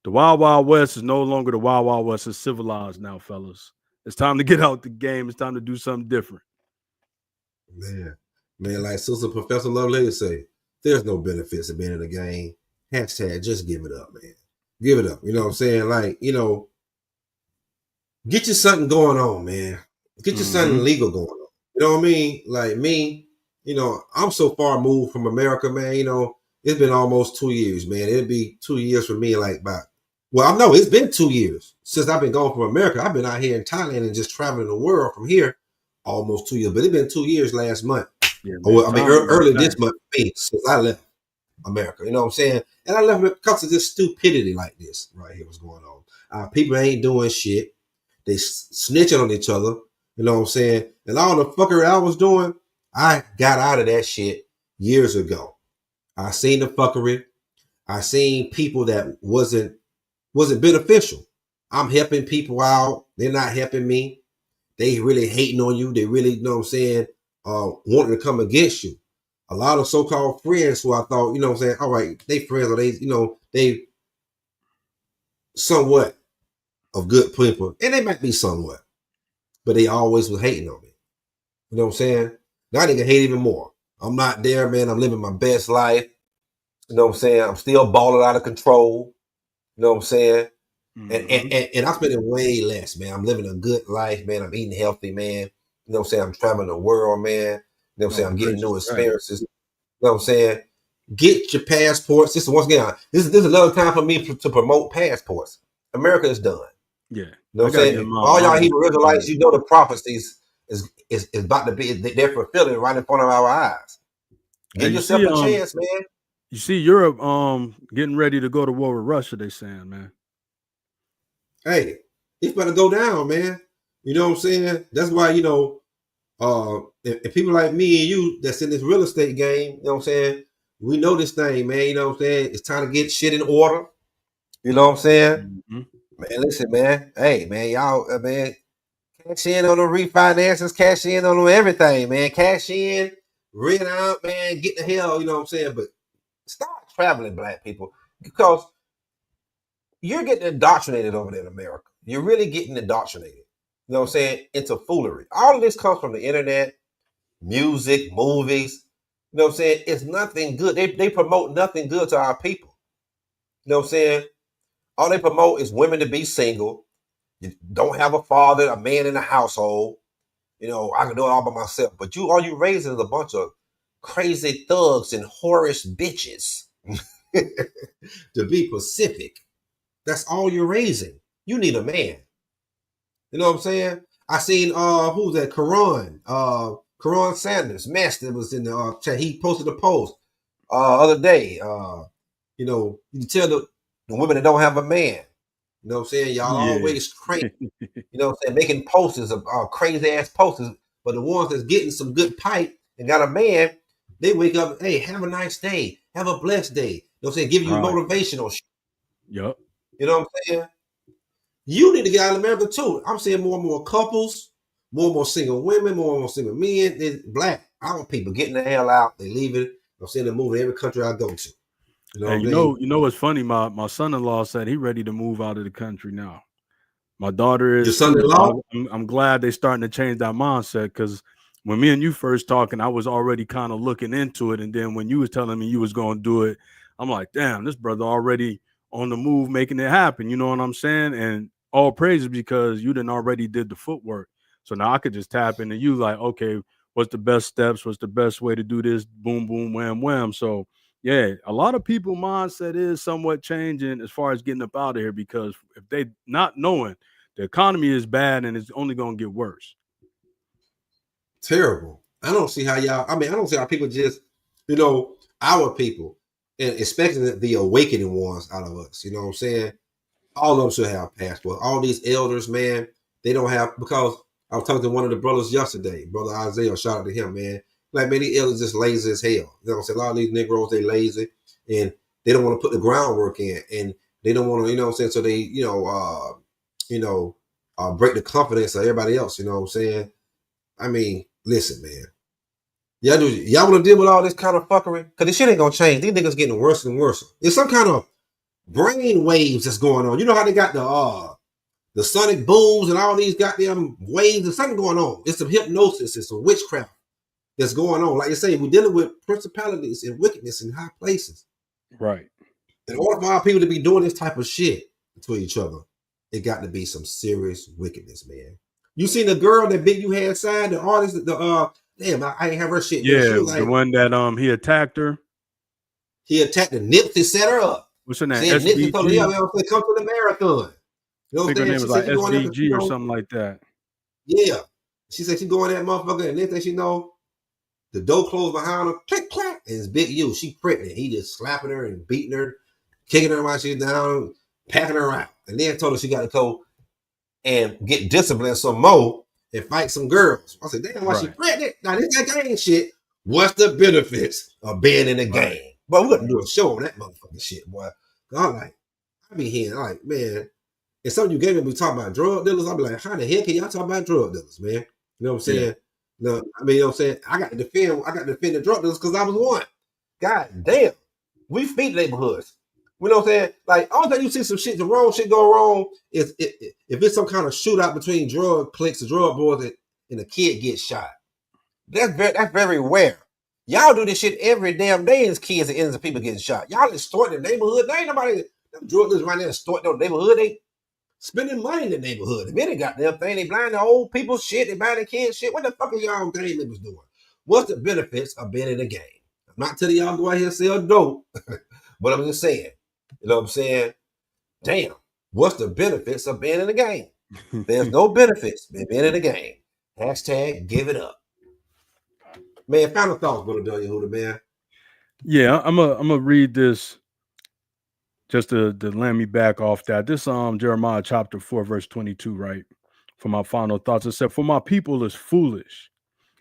The Wild Wild West is no longer the Wild Wild West. It's civilized now, fellas. It's time to get out the game. It's time to do something different. Man, like Sister Professor Lovely say, there's no benefits of being in the game. Hashtag just give it up, man. Give it up. You know what I'm saying? Like, you know, get you something going on, man. Get you something legal going on. You know what I mean? Like me, you know, I'm so far moved from America, man. You know, it's been almost 2 years, man. It'll be 2 years for me, like about. Well, I know it's been 2 years since I've been gone from America. I've been out here in Thailand and just traveling the world from here almost 2 years. But it's been 2 years last month. Yeah, early this month for me since I left America. You know what I'm saying? And I left because of this stupidity like this right here was going on. People ain't doing shit. They snitching on each other. You know what I'm saying? And all the fuckery I was doing, I got out of that shit years ago. I seen the fuckery. I seen people that wasn't beneficial. I'm helping people out. They're not helping me. They really hating on you. They really, you know what I'm saying, wanting to come against you. A lot of so-called friends who I thought, you know what I'm saying, all right, they friends or they, you know, they somewhat of good people. And they might be somewhat. But they always was hating on me. You know what I'm saying? Now they can hate even more. I'm not there, man. I'm living my best life. You know what I'm saying? I'm still balling out of control. You know what I'm saying? And I'm spending way less, man. I'm living a good life, man. I'm eating healthy, man. You know what I'm saying? I'm traveling the world, man. You know what I'm saying? I'm getting new experiences. You know what I'm saying? Get your passports. This is once again, this is another time for me to promote passports. America is done. Yeah. You know what I'm saying? All y'all Hebrew Israelites, you know the prophecies is about to be, they're fulfilling right in front of our eyes. Give yourself a chance, man. You see Europe getting ready to go to war with Russia, they saying, man. Hey, it's better go down, man. You know what I'm saying? That's why, you know, if people like me and you that's in this real estate game, you know what I'm saying? We know this thing, man. You know what I'm saying? It's time to get shit in order. You know what I'm saying? Man, listen, man. Hey, man, y'all, man, cash in on the refinances, cash in on everything, man. Cash in, rent out, man. Get the hell, you know what I'm saying? But start traveling, black people, because you're getting indoctrinated over there in America. You're really getting indoctrinated. You know what I'm saying? Into foolery. All of this comes from the internet, music, movies. You know what I'm saying? It's nothing good. They promote nothing good to our people. You know what I'm saying? All they promote is women to be single. You don't have a father, a man in the household. You know, I can do it all by myself. But all you raising is a bunch of crazy thugs and whorish bitches. To be Pacific. That's all you're raising. You need a man. You know what I'm saying? I seen who's that? Karan Sanders, Master was in the chat. He posted a post other day. You know, you tell the women that don't have a man. You know what I'm saying? Y'all always crazy. You know what I'm saying? Making posters of crazy ass posters. But the ones that's getting some good pipe and got a man, they wake up, hey, have a nice day. Have a blessed day. You know what I'm saying? Giving you motivational shit. Yep. You know what I'm saying? You need to get out of America too. I'm seeing more and more couples, more and more single women, more and more single men. It's black. Our people getting the hell out. They leaving. I'm seeing them move to every country I go to. You know, Hey, you know what's funny? My son-in-law said he ready to move out of the country now. My daughter is your too. son-in-law? I'm glad they starting to change that mindset, because when me and you first talking, I was already kind of looking into it, and then when you was telling me you was going to do it, I'm like, damn, this brother already on the move, making it happen. You know what I'm saying? And all praises, because you done already did the footwork. So now I could just tap into you like, okay, what's the best steps? What's the best way to do this? Boom, boom, wham, wham. So yeah, a lot of people mindset is somewhat changing as far as getting up out of here, because if they not knowing the economy is bad and it's only going to get worse. Terrible. I don't see how y'all, I don't see how people just, you know, our people, and especially the awakening ones out of us, you know what I'm saying? All of them should have passports. All these elders, man, they don't have, because I was talking to one of the brothers yesterday, Brother Isaiah, shout out to him, man. Like, man, these elders just lazy as hell. You know what I'm saying? A lot of these Negroes, they lazy, and they don't want to put the groundwork in, and they don't want to, you know what I'm saying? So they, break the confidence of everybody else, you know what I'm saying? I mean, listen, man. Y'all want to deal with all this kind of fuckery? Because this shit ain't going to change. These niggas getting worse and worse. It's some kind of brain waves that's going on. You know how they got the sonic booms and all these goddamn waves? There's something going on. It's some hypnosis. It's some witchcraft that's going on. Like you say, we're dealing with principalities and wickedness in high places. Right. In order for our people to be doing this type of shit to each other, it got to be some serious wickedness, man. You seen the girl that Big U had signed, the artist, damn, I ain't have her shit. Yeah, She was like, the one that he attacked her. He attacked the Nipsey, set her up. What's her name? Said Nipsey told her, yeah, SVG? man, come to the marathon. You know I what think her I'm saying? name She was said like she going there SVG or something like that. Yeah. She said she going that motherfucker, and next thing she know, the door closed behind her, click, clack, and it's Big U. She pregnant. He just slapping her and beating her, kicking her while she's down, packing her out. And then told her she got to go and get disciplined some more and fight some girls. I said, damn, why she pregnant? Now, this that gang shit. What's the benefits of being in the game? But we're going to do a show on that motherfucking shit, boy. I'm like, I be hearing, like, man, and some of you gave me talking about drug dealers. I'll be like, how the hell can y'all talk about drug dealers, man? You know what I'm saying? Yeah. No, I mean, you know what I'm saying? I got to defend the drug dealers because I was one. God damn. We feed neighborhoods. You know what I'm saying? Like, all time you see some shit, the wrong shit go wrong is if it's some kind of shootout between drug cliques or drug boys and a kid gets shot. That's very rare. Y'all do this shit every damn day as kids and innocent people getting shot. Y'all extorting the neighborhood. There ain't nobody, them drug dealers right there extorting the neighborhood. They spending money in the neighborhood. If any goddamn thing, they blind the old people shit, they buy the kids shit. What the fuck are y'all gang niggas doing? What's the benefits of being in the game? I'm not telling y'all go out here and sell dope, but I'm just saying, you know what I'm saying? Damn, what's the benefits of being in the game? There's no benefits being in the game. Hashtag give it up. Man, final thoughts, brother W. Huda, man. Yeah, I'm a read this just to land me back off that. This Jeremiah chapter 4, verse 22, right? For my final thoughts. It said, for my people is foolish.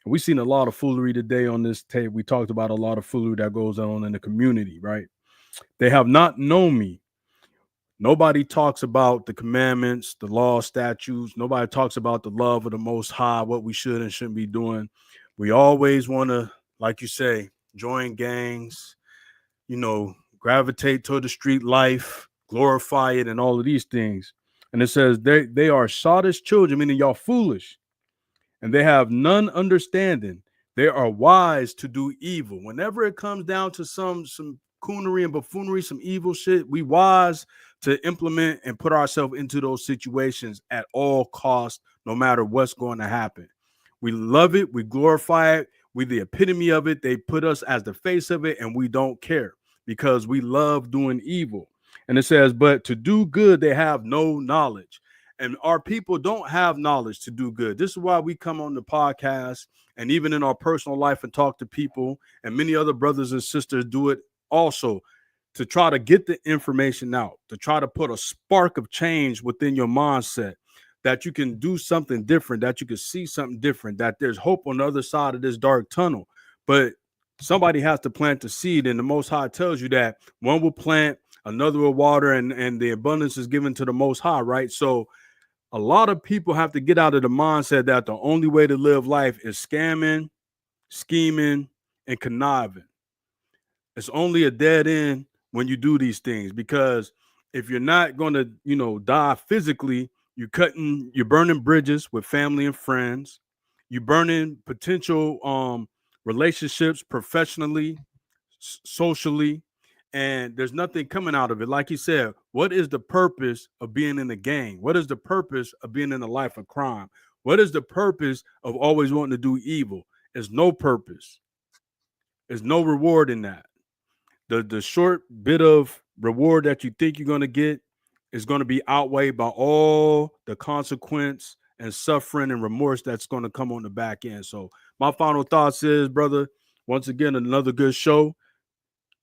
And we've seen a lot of foolery today on this tape. We talked about a lot of foolery that goes on in the community, right? They have not known me. Nobody talks about the commandments, the law, statutes. Nobody talks about the love of the Most High, what we should and shouldn't be doing. We always want to, like you say, join gangs, you know, gravitate toward the street life, glorify it, and all of these things. And it says they are sottish children, meaning y'all foolish, and they have none understanding. They are wise to do evil. Whenever it comes down to some coonery and buffoonery, some evil shit, we wise to implement and put ourselves into those situations at all costs, no matter what's going to happen. We love it. We glorify it. We the epitome of it. They put us as the face of it, and we don't care because we love doing evil. And it says, but to do good, they have no knowledge. And our people don't have knowledge to do good. This is why we come on the podcast and even in our personal life and talk to people, and many other brothers and sisters do it also, to try to get the information out, to try to put a spark of change within your mindset, that you can do something different, that you can see something different, that there's hope on the other side of this dark tunnel. But somebody has to plant the seed, and the Most High tells you that one will plant, another will water, and the abundance is given to the Most High, right? So a lot of people have to get out of the mindset that the only way to live life is scamming, scheming, and conniving. It's only a dead end when you do these things, because if you're not going to, die physically, you're burning bridges with family and friends. You're burning potential relationships professionally, socially, and there's nothing coming out of it. Like you said, what is the purpose of being in the gang? What is the purpose of being in a life of crime? What is the purpose of always wanting to do evil? There's no purpose. There's no reward in that. The short bit of reward that you think you're going to get is going to be outweighed by all the consequence and suffering and remorse that's going to come on the back end. So my final thoughts is, brother, once again, another good show.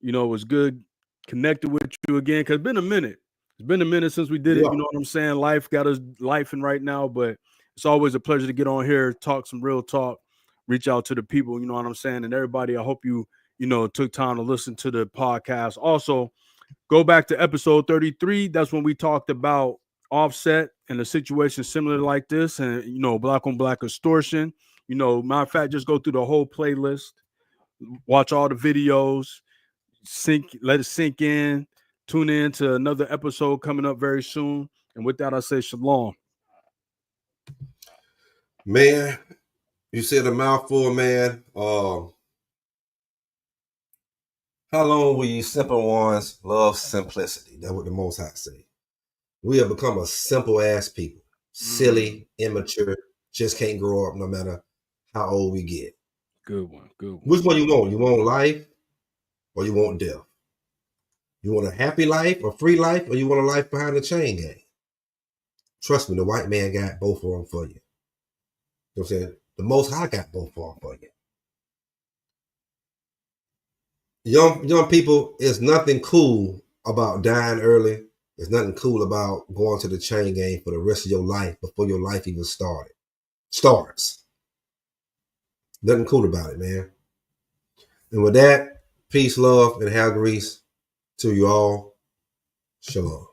It was good connected with you again, because it's been a minute. It's been a minute since we did it. You know what I'm saying? Life got us lifing right now, but it's always a pleasure to get on here, talk some real talk, reach out to the people, you know what I'm saying? And everybody, I hope you took time to listen to the podcast. Also, go back to episode 33. That's when we talked about Offset and a situation similar like this, and black on black extortion. Matter of fact, just go through the whole playlist, watch all the videos, let it sink in, tune in to another episode coming up very soon. And with that, I say shalom. Man, you said a mouthful, man. How long will you simple ones love simplicity? That's what the Most High say. We have become a simple ass people. Silly, immature, just can't grow up no matter how old we get. Good one. Which one you want? You want life or you want death? You want a happy life, a free life, or you want a life behind the chain gang? Trust me, the white man got both of them for you. You know what I'm saying? The Most High got both of them for you. Young people, there's nothing cool about dying early. There's nothing cool about going to the chain gang for the rest of your life before your life even starts. Nothing cool about it, man. And with that, peace, love, and hair grease to you all. Shalom.